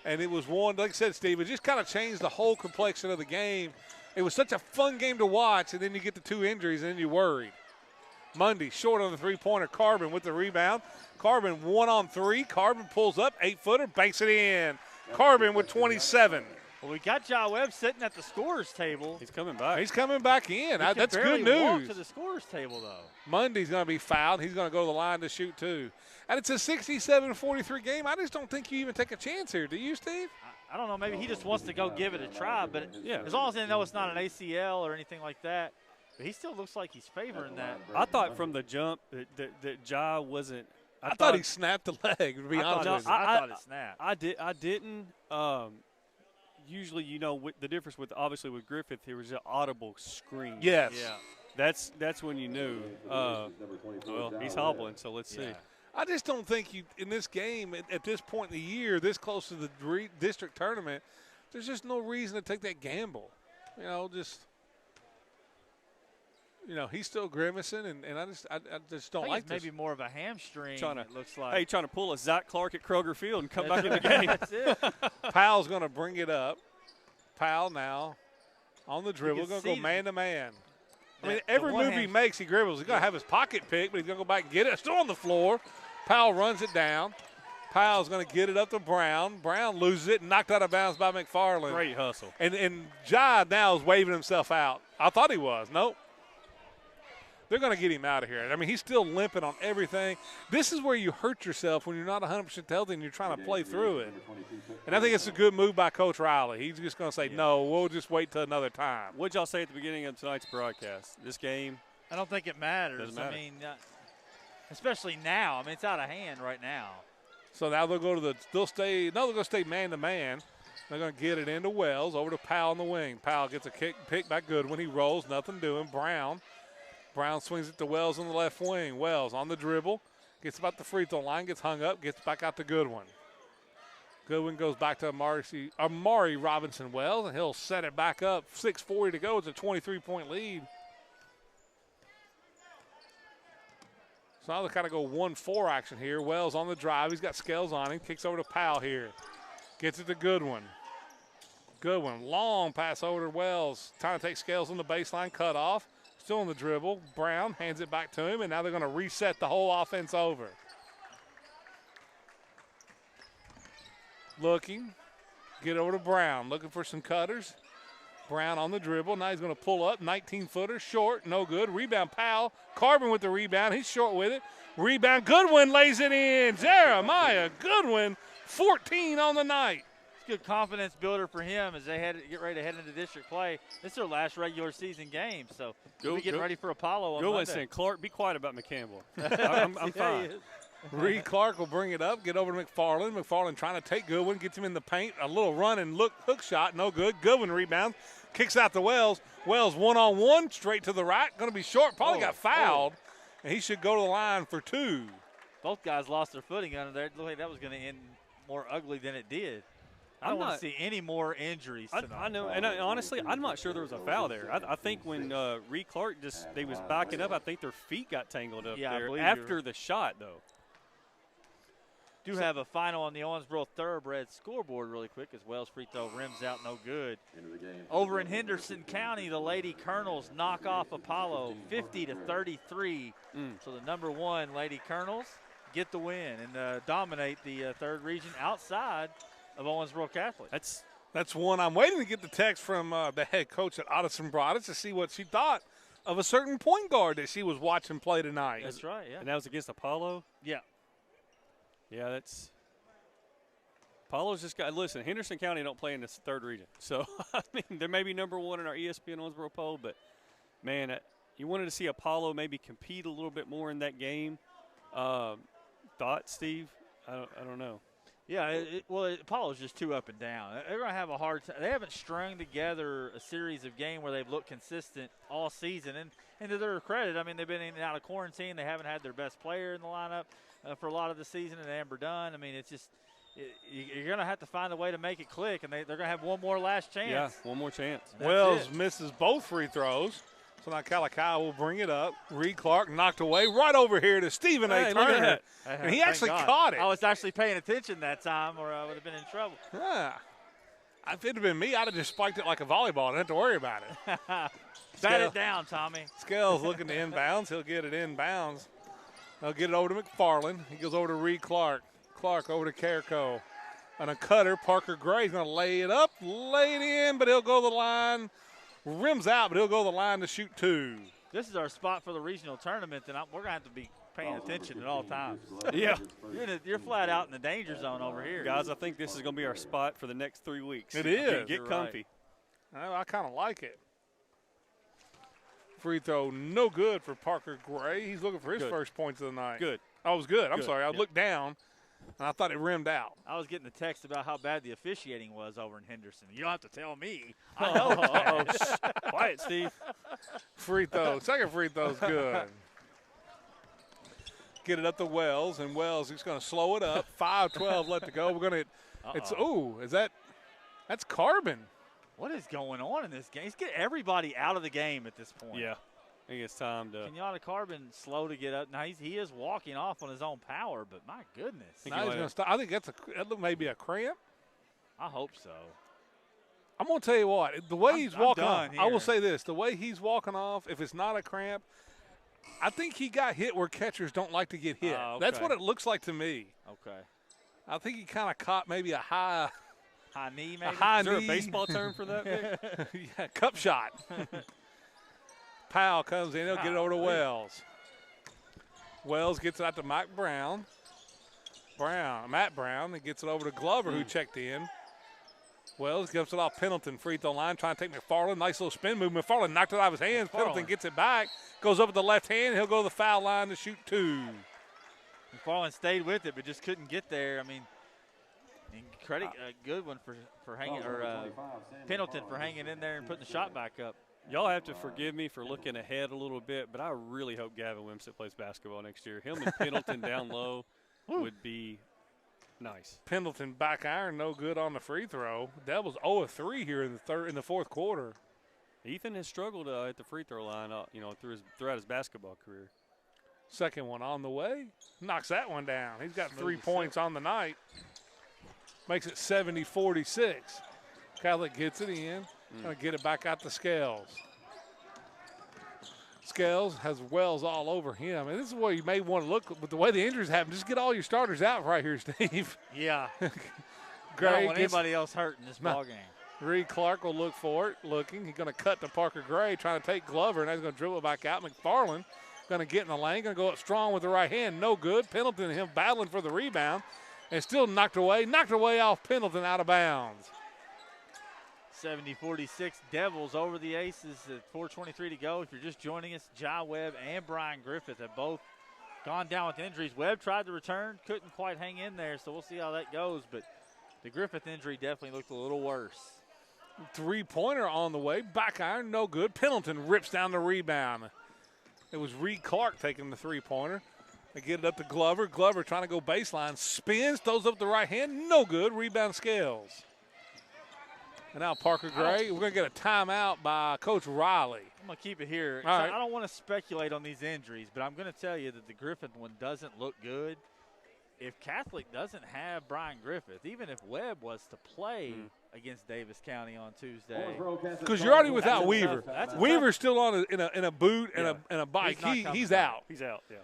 And it was one, like I said, Steve, it just kind of changed the whole complexion of the game. It was such a fun game to watch, and then you get the two injuries, and then you're worried. Mundy short on the three-pointer. Carbon with the rebound. Carbon 1-on-3. Carbon pulls up, 8-footer, banks it in. Carbon with 27. Well, we got Ja Webb sitting at the scorer's table. He's coming back. He's coming back in. He That's barely good walk news. to the scorer's table, though. Mundy's going to be fouled. He's going to go to the line to shoot, too. And it's a 67-43 game. I just don't think you even take a chance here. Do you, Steve? I don't know. Maybe he just wants to go give it a try. But Yeah. as long as they know it's not an ACL or anything like that. But he still looks like he's favoring that. I thought from the jump that Ja wasn't. I thought he snapped the leg, to be honest with you. I thought it snapped. I didn't. Usually, the difference with obviously with Griffith, there was an audible scream. Yes. Yeah. That's when you knew. Well, he's hobbling, so let's see. I just don't think you in this game at this point in the year, this close to the district tournament, there's just no reason to take that gamble. He's still grimacing, and I just don't like this. Maybe more of a hamstring. It looks like. Hey, trying to pull a Zach Clark at Kroger Field and come back in the game. That's it. Powell's going to bring it up. Powell now on the dribble, going to go man to man. I mean, every move he makes, he dribbles. He's going to have his pocket picked, but he's going to go back and get it. Still on the floor. Powell runs it down. Powell's going to get it up to Brown. Brown loses it, knocked out of bounds by McFarland. Great hustle. And Ja now is waving himself out. I thought he was. Nope. They're going to get him out of here. I mean, he's still limping on everything. This is where you hurt yourself when you're not 100% healthy and you're trying to play through it. And I think it's a good move by Coach Riley. He's just going to say, no, we'll just wait till another time. What'd y'all say at the beginning of tonight's broadcast? This game? I don't think it matters. Doesn't matter. I mean, especially now. I mean, it's out of hand right now. So now they'll go to they're going to stay man to man. They're going to get it into Wells, over to Powell on the wing. Powell gets a kick, pick by Goodwin. He rolls, nothing doing. Brown swings it to Wells on the left wing. Wells on the dribble, gets about the free throw line, gets hung up, gets back out to Goodwin. Goodwin goes back to Amari Robinson-Wells, and he'll set it back up. 6:40 to go. It's a 23-point lead. So now they kind of go 1-4 action here. Wells on the drive. He's got Scales on him. Kicks over to Powell here. Gets it to Goodwin. Goodwin, long pass over to Wells. Trying to take Scales on the baseline, cut off. Still on the dribble. Brown hands it back to him, and now they're going to reset the whole offense over. Looking. Get over to Brown. Looking for some cutters. Brown on the dribble. Now he's going to pull up. 19-footer. Short. No good. Rebound Powell. Carbon with the rebound. He's short with it. Rebound. Goodwin lays it in. Jeremiah Goodwin, 14 on the night. good confidence builder for him as they get ready to head into district play. This is their last regular season game, so we'll be getting ready for Apollo on Monday. Saying, Clark, be quiet about McCampbell. I'm fine. Reed Clark will bring it up, get over to McFarland. McFarland trying to take Goodwin, gets him in the paint. A little run and hook shot, no good. Goodwin rebounds, kicks out to Wells. Wells one-on-one, straight to the right. Going to be short, probably got fouled. And he should go to the line for 2. Both guys lost their footing under there. It looked like that was going to end more ugly than it did. I don't want to see any more injuries tonight. I know, and honestly, I'm not sure there was a foul there. I think when Reed Clark they was backing up, I think their feet got tangled up there after the shot, though. Do have a final on the Owensboro Thoroughbred scoreboard really quick as Wells free throw rims out, no good. Over in Henderson County, the Lady Colonels knock off Apollo 50-33. So the number 1 Lady Colonels get the win and dominate the third region outside of Owensboro Catholic. That's one. I'm waiting to get the text from the head coach at Addison Broadus to see what she thought of a certain point guard that she was watching play tonight. That's right, yeah. And that was against Apollo? Yeah. Yeah, that's – Apollo's just got – listen, Henderson County don't play in this third region. So, I mean, they may be number 1 in our ESPN Owensboro poll, but, man, you wanted to see Apollo maybe compete a little bit more in that game. Thoughts, Steve? I don't know. Yeah, Apollo's just too up and down. They're going to have a hard time. They haven't strung together a series of games where they've looked consistent all season. And to their credit, I mean, they've been in and out of quarantine. They haven't had their best player in the lineup for a lot of the season, and Amber Dunn. I mean, it's just you're going to have to find a way to make it click, and they're going to have one more last chance. Yeah, one more chance. Wells misses both free throws. So now Calico will bring it up. Reed Clark knocked away right over here to Stephen A. Turner. And he actually caught it. I was actually paying attention that time or I would have been in trouble. Yeah. If it had been me, I'd have just spiked it like a volleyball. I didn't have to worry about it. Bat it down, Tommy. Scales looking to inbounds. He'll get it inbounds. They'll get it over to McFarland. He goes over to Reed Clark. Clark over to Carrico. And a cutter, Parker Gray's going to lay it up, lay it in, but he'll go to the line. Rims out, but he'll go to the line to shoot 2. This is our spot for the regional tournament, and we're going to have to be paying attention at all times. Yeah. You're flat out in the danger zone over here. Guys, I think this is going to be our spot for the next 3 weeks. It is. Get comfy. Right. I kind of like it. Free throw, no good for Parker Gray. He's looking for his first points of the night. Good. Oh, it was good. I'm sorry. I looked down, and I thought it rimmed out. I was getting the text about how bad the officiating was over in Henderson. You don't have to tell me. I know. Quiet, Steve. Free throw. Second free throw's good. Get it up to Wells, and Wells is going to slow it up. 5:12 left to go. We're going to that's Carbon. What is going on in this game? He's getting everybody out of the game at this point. Yeah. I think it's time to. Kenyatta Carbon slow to get up. Now he is walking off on his own power, but my goodness. Now he's going to stop. I think that may be a cramp. I hope so. I'm going to tell you what. The way he's walking off, I will say this. The way he's walking off, if it's not a cramp, I think he got hit where catchers don't like to get hit. Okay. That's what it looks like to me. Okay. I think he kind of caught maybe a high knee, maybe? Is there a baseball term for that? Yeah, cup shot. Powell comes in. He'll get it over to Wells. Wells gets it out to Matt Brown. Matt Brown, and gets it over to Glover, who checked in. Wells gives it off Pendleton, free throw line, trying to take McFarland. Nice little spin move. McFarland knocked it out of his hands. Pendleton gets it back, goes up with the left hand. He'll go to the foul line to shoot 2. McFarland stayed with it, but just couldn't get there. I mean, credit Goodwin for hanging, or Pendleton for hanging in there and putting the shot back up. Y'all have to forgive me for looking ahead a little bit, but I really hope Gavin Wimsett plays basketball next year. Him and Pendleton down low would be nice. Pendleton back iron, no good on the free throw. Devils 0 of 3 here in the fourth quarter. Ethan has struggled at the free throw line, throughout his basketball career. Second one on the way. Knocks that one down. He's got 3 points on the night. Makes it 70-46. Catholic gets it in. Going to get it back out to Scales. Scales has Wells all over him. And this is where you may want to look with the way the injuries happen. Just get all your starters out right here, Steve. Yeah. Gray don't want anybody else hurt in this ball game. Reed Clark will look for it, looking. He's going to cut to Parker Gray, trying to take Glover, and now he's going to dribble it back out. McFarland going to get in the lane, going to go up strong with the right hand. No good. Pendleton and him battling for the rebound. and still knocked away off Pendleton out of bounds. 70-46 Devils over the Aces at 4:23 to go. If you're just joining us, Jai Webb and Brian Griffith have both gone down with injuries. Webb tried to return, couldn't quite hang in there, so we'll see how that goes. But the Griffith injury definitely looked a little worse. Three-pointer on the way. Back iron, no good. Pendleton rips down the rebound. It was Reed Clark taking the three-pointer. They get it up to Glover. Glover trying to go baseline. Spins, throws up the right hand. No good. Rebound Scales. And now Parker Gray. We're going to get a timeout by Coach Riley. I'm going to keep it here. All right. I don't want to speculate on these injuries, but I'm going to tell you that the Griffith one doesn't look good. If Catholic doesn't have Brian Griffith, even if Webb was to play against Davis County on Tuesday. Because you're already without Weaver. Weaver's still on in a boot and a bike. He's out. He's out, yeah.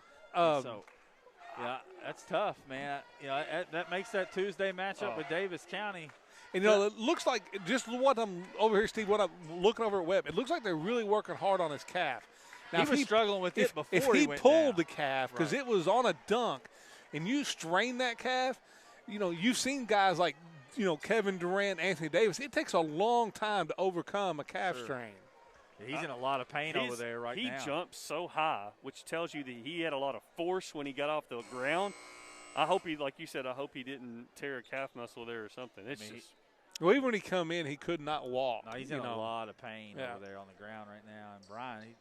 Yeah, that's tough, man. You know, that makes that Tuesday matchup with Davis County. And, you know, it looks like just what I'm over here, Steve, what I'm looking over at Webb, it looks like they're really working hard on his calf. Now, he was struggling with it before he went If he pulled down. the calf, because it was on a dunk, and you strain that calf, you know, you've seen guys like, you know, Kevin Durant, Anthony Davis. It takes a long time to overcome a calf strain. He's in a lot of pain over there right now. He jumped so high, which tells you that he had a lot of force when he got off the ground. I hope he, like you said, I hope he didn't tear a calf muscle there or something. Well, even when he come in, he could not walk. No, he's in a lot of pain over there on the ground right now. And Brian, he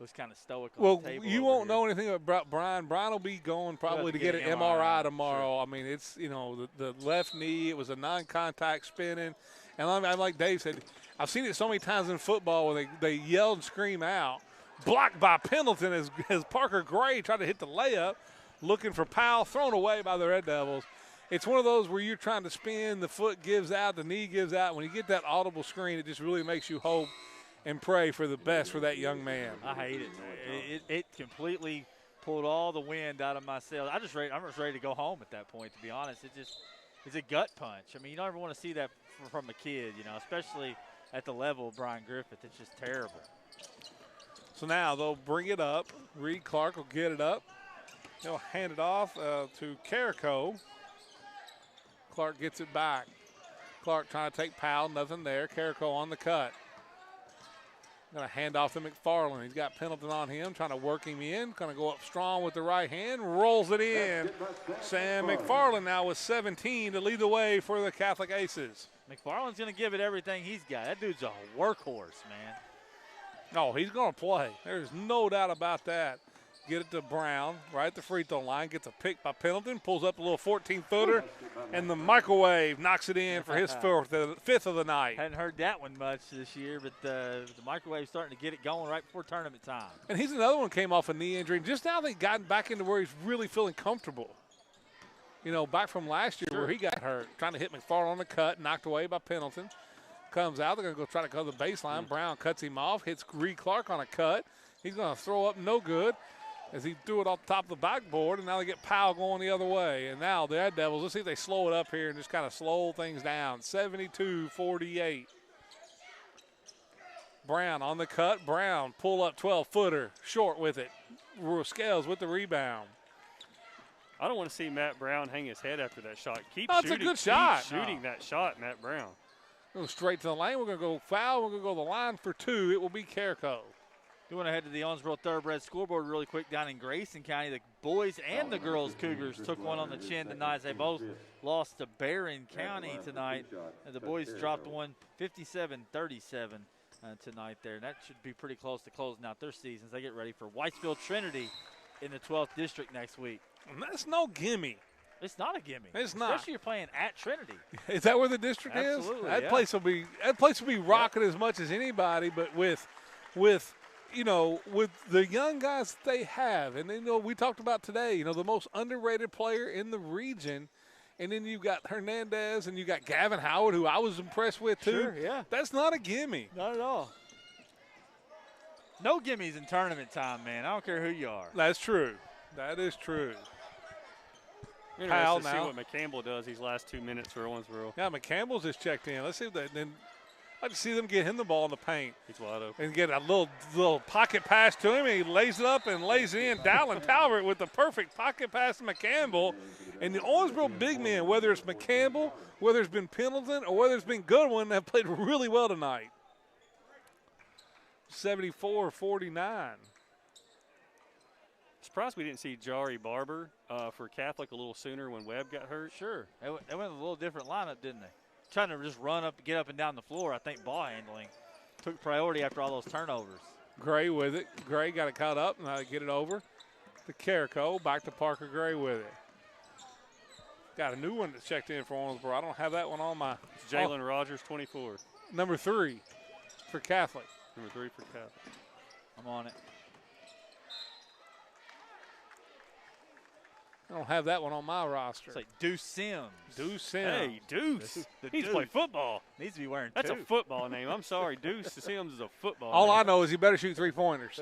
was kind of stoic on the table. Well, you won't know anything about Brian. Brian will be going probably to get an MRI tomorrow. Sure. I mean, it's, you know, the left knee, it was a non-contact spinning. And I'm like Dave said, I've seen it so many times in football where they yell and scream out. Blocked by Pendleton as Parker Gray tried to hit the layup, looking for Powell, thrown away by the Red Devils. It's one of those where you're trying to spin, the foot gives out, the knee gives out. When you get that audible screen, it just really makes you hope and pray for the best for that young man. I hate it. It completely pulled all the wind out of my sails. I'm just ready to go home at that point, to be honest. It's a gut punch. I mean, you don't ever want to see that from a kid, you know, especially at the level of Brian Griffith. It's just terrible. So now they'll bring it up. Reed Clark will get it up. He'll hand it off to Carrico. Clark gets it back. Clark trying to take Powell, nothing there. Carrico on the cut. Going to hand off to McFarland. He's got Pendleton on him, trying to work him in. Going to go up strong with the right hand, rolls it in. Sam McFarland now with 17 to lead the way for the Catholic Aces. McFarland's going to give it everything he's got. That dude's a workhorse, man. Oh, he's going to play. There's no doubt about that. Get it to Brown, right at the free throw line. Gets a pick by Pendleton, pulls up a little 14-footer, and the microwave knocks it in for his fifth of the night. Hadn't heard that one much this year, but the microwave's starting to get it going right before tournament time. And he's another one came off a knee injury. Just now they've gotten back into where he's really feeling comfortable. You know, back from last year where he got hurt, trying to hit McFarland on the cut, knocked away by Pendleton. Comes out, they're going to go try to cover the baseline. Brown cuts him off, hits Reed Clark on a cut. He's going to throw up no good as he threw it off the top of the backboard, and now they get Powell going the other way. And now the Red Devils, let's see if they slow it up here and just kind of slow things down. 72-48. Brown on the cut. Brown pull up 12-footer, short with it. Scales with the rebound. I don't want to see Matt Brown hang his head after that shot. Keep That's shooting. a good shot. Keep shooting that shot, Matt Brown. Go straight to the lane. We're going to go foul. We're going to go to the line for two. It will be Carrico. We want to head to the Owensboro Thoroughbred scoreboard really quick down in Grayson County. The boys and the girls Cougars took one on the chin tonight. They both lost to Barron County tonight. And the boys dropped one 57-37 tonight there. And that should be pretty close to closing out their seasons. They get ready for Whitesville Trinity in the 12th district next week. And that's no gimme. It's not a gimme. It's not. Especially you're playing at Trinity. Is that where the district is? Absolutely. That place will be rocking as much as anybody, but with you know, with the young guys they have, and you know, we talked about today, you know, the most underrated player in the region, and then you've got Hernandez and you got Gavin Howard, who I was impressed with too. Sure, yeah. That's not a gimme. Not at all. No gimmies in tournament time, man. I don't care who you are. That's true. That is true. Interesting to see what McCampbell does these last 2 minutes for Owensboro. Yeah, McCampbell's just checked in. Let's see if that. Then I'd like to see them get him the ball in the paint. He's wide open. And get a little pocket pass to him. And he lays it up and lays it in. Dallin Talbot with the perfect pocket pass to McCampbell. And the Owensboro big men, whether it's McCampbell, whether it's been Pendleton, or whether it's been Goodwin, have played really well tonight. 74-49. Surprised we didn't see Jari Barber for Catholic a little sooner when Webb got hurt. Sure. They went a little different lineup, didn't they? Trying to just run up, get up and down the floor. I think ball handling took priority after all those turnovers. Gray with it. Gray got it caught up, and get it over to Carrico. Back to Parker Gray with it. Got a new one that checked in for Owensboro. I don't have that one on my. Jalen Rogers, 24. Number 3 for Catholic. Number 3 for Catholic. I'm on it. I don't have that one on my roster. It's like Deuce Sims. Deuce Sims. Hey, Deuce. The He's Deuce. playing football. Needs to be wearing That's two. a football name. I'm sorry. Deuce Sims is a football All name. I know is he better shoot 3-pointers.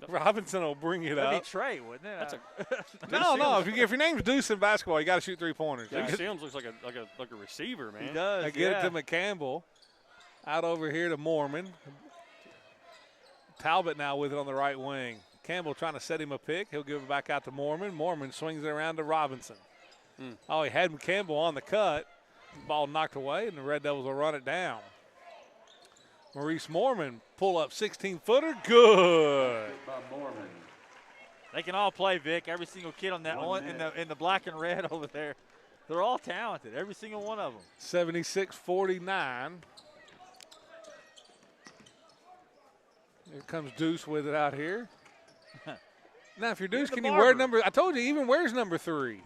Robinson will bring it That'd up. be Trey, wouldn't it? That's No. If your name's Deuce in basketball, you got to shoot 3-pointers. Deuce Sims looks like a receiver, man. He does. I get it to McCampbell. Out over here to Mormon. Talbot now with it on the right wing. Campbell trying to set him a pick. He'll give it back out to Mormon. Mormon swings it around to Robinson. Oh, he had Campbell on the cut. Ball knocked away, and the Red Devils will run it down. Maurice Mormon pull up 16-footer. Good. They can all play, Vic. Every single kid on that one in the black and red over there. They're all talented. Every single one of them. 76-49. Here comes Deuce with it out here. Now, if you're Deuce, can you wear number? I told you, he even wears number 3.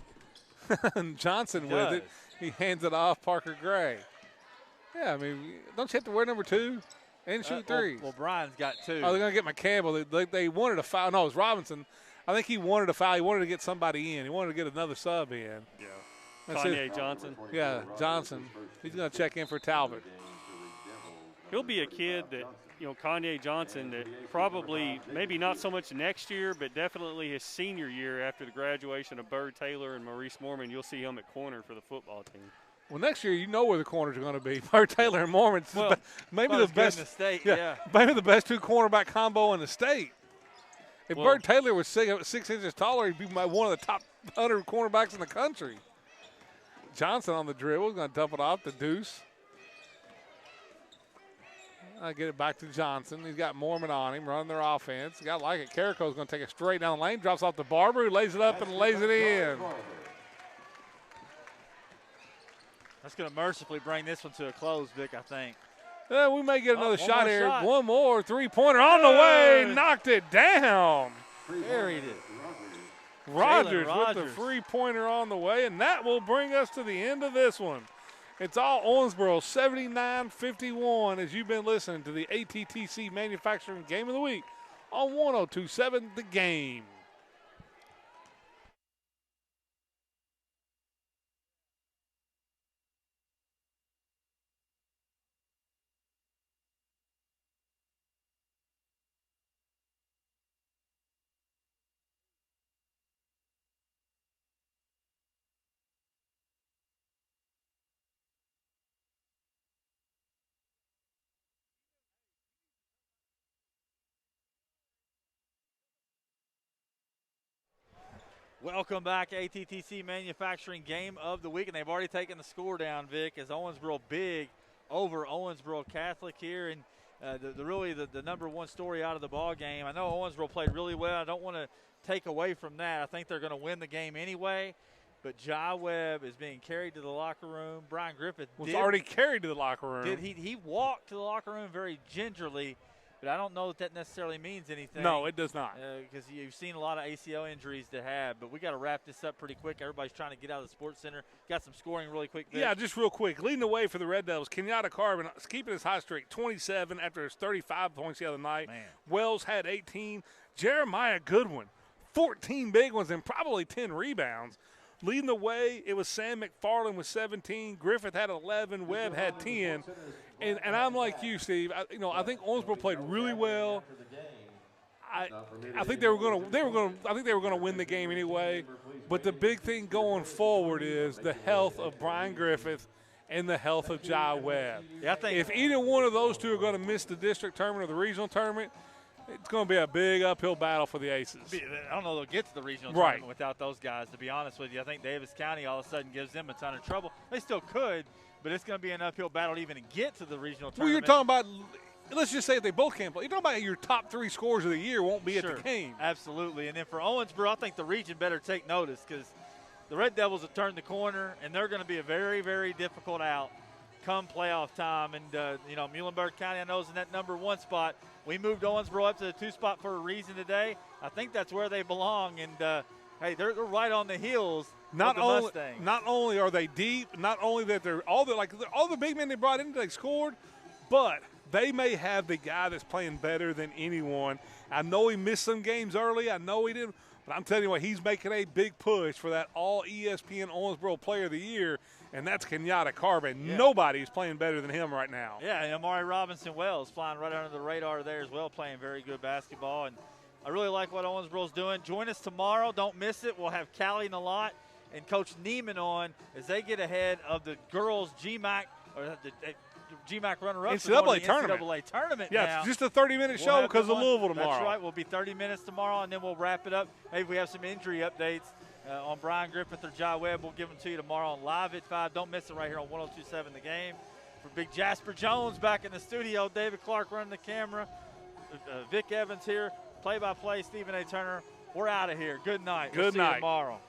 And Johnson with it. He hands it off Parker Gray. Yeah, I mean, don't you have to wear number 2 and shoot 3? Well, Brian's got 2. Oh, they're going to get McCampbell. They wanted a foul. No, it was Robinson. I think he wanted a foul. He wanted to get somebody in. He wanted to get another sub in. Yeah. That's Kanye it. Johnson. Yeah, Johnson. He's going to check in for Talbot. He'll be a kid that, Kanye Johnson, that probably maybe not so much next year, but definitely his senior year after the graduation of Bird Taylor and Maurice Mormon, you'll see him at corner for the football team. Well, next year you know where the corners are going to be. Bird Taylor and Mormon. Well, maybe the best in the state. Yeah, maybe the best 2 cornerback combo in the state. If Bird Taylor was 6 inches taller, he'd be one of the top 100 cornerbacks in the country. Johnson on the dribble, going to dump it off to Deuce. I get it back to Johnson. He's got Mormon on him, running their offense. Got like it. Carrico's going to take it straight down the lane, drops off to Barber, who lays it up and lays it in. That's going to mercifully bring this one to a close, Vic, I think. We may get another shot here. Shot. One more 3-pointer on the way. Knocked it down. Buried it. Rogers with the 3-pointer on the way, and that will bring us to the end of this one. It's all Owensboro 79-51 as you've been listening to the ATTC Manufacturing Game of the Week on 102.7 The Game. Welcome back, ATTC Manufacturing Game of the Week, and they've already taken the score down, Vic, as Owensboro big over Owensboro Catholic here, and the number one story out of the ball game. I know Owensboro played really well. I don't want to take away from that. I think they're going to win the game anyway, but Jai Webb is being carried to the locker room. Brian Griffith was already carried to the locker room. He walked to the locker room very gingerly. But I don't know that necessarily means anything. No, it does not. Because you've seen a lot of ACL injuries to have. But we got to wrap this up pretty quick. Everybody's trying to get out of the sports center. Got some scoring really quick. Vic. Yeah, just real quick. Leading the way for the Red Devils, Kenyatta Carbon keeping his hot streak, 27 after his 35 points the other night. Man. Wells had 18. Jeremiah Goodwin, 14 big ones and probably 10 rebounds. Leading the way, it was Sam McFarland with 17. Griffith had 11. Webb had 10. And I'm like you, Steve. I think Owensboro played really well. I think they were going to win the game anyway. But the big thing going forward is the health of Brian Griffith and the health of Jai Webb. Yeah, I think if either one of those two are going to miss the district tournament or the regional tournament, it's going to be a big uphill battle for the Aces. I don't know they'll get to the regional tournament without those guys, to be honest with you. I think Davis County all of a sudden gives them a ton of trouble. They still could, but it's going to be an uphill battle to even get to the regional tournament. Well, you're talking about, let's just say if they both can't play, you're talking about your top 3 scorers of the year won't be at the game. Absolutely. And then for Owensboro, I think the region better take notice because the Red Devils have turned the corner, and they're going to be a very, very difficult out come playoff time. And, Muhlenberg County, I know, is in that number 1 spot. We moved Owensboro up to the 2 spot for a reason today. I think that's where they belong. And, hey, they're right on the heels of the Mustangs. Not only are they deep, not only that they're all the big men they brought in, they scored, but they may have the guy that's playing better than anyone. I know he missed some games early. I know he didn't. But I'm telling you what, he's making a big push for that all ESPN Owensboro Player of the Year, and that's Kenyatta Carbon. Yeah. Nobody's playing better than him right now. Yeah, and Amari Robinson-Wells flying right under the radar there as well, playing very good basketball. And I really like what Owensboro's doing. Join us tomorrow. Don't miss it. We'll have Callie Nalot and Coach Neiman on as they get ahead of the girls GMAC, or the GMAC runner-up NCAA tournament. NCAA tournament yeah, now. It's just a 30-minute show because of Louisville tomorrow. That's right. We'll be 30 minutes tomorrow, and then we'll wrap it up. Maybe we have some injury updates on Brian Griffith or Jai Webb. We'll give them to you tomorrow on Live at 5. Don't miss it right here on 102.7 The Game. For Big Jasper Jones back in the studio, David Clark running the camera, Vic Evans here, play-by-play, Stephen A. Turner. We're out of here. Good night. We'll see you tomorrow.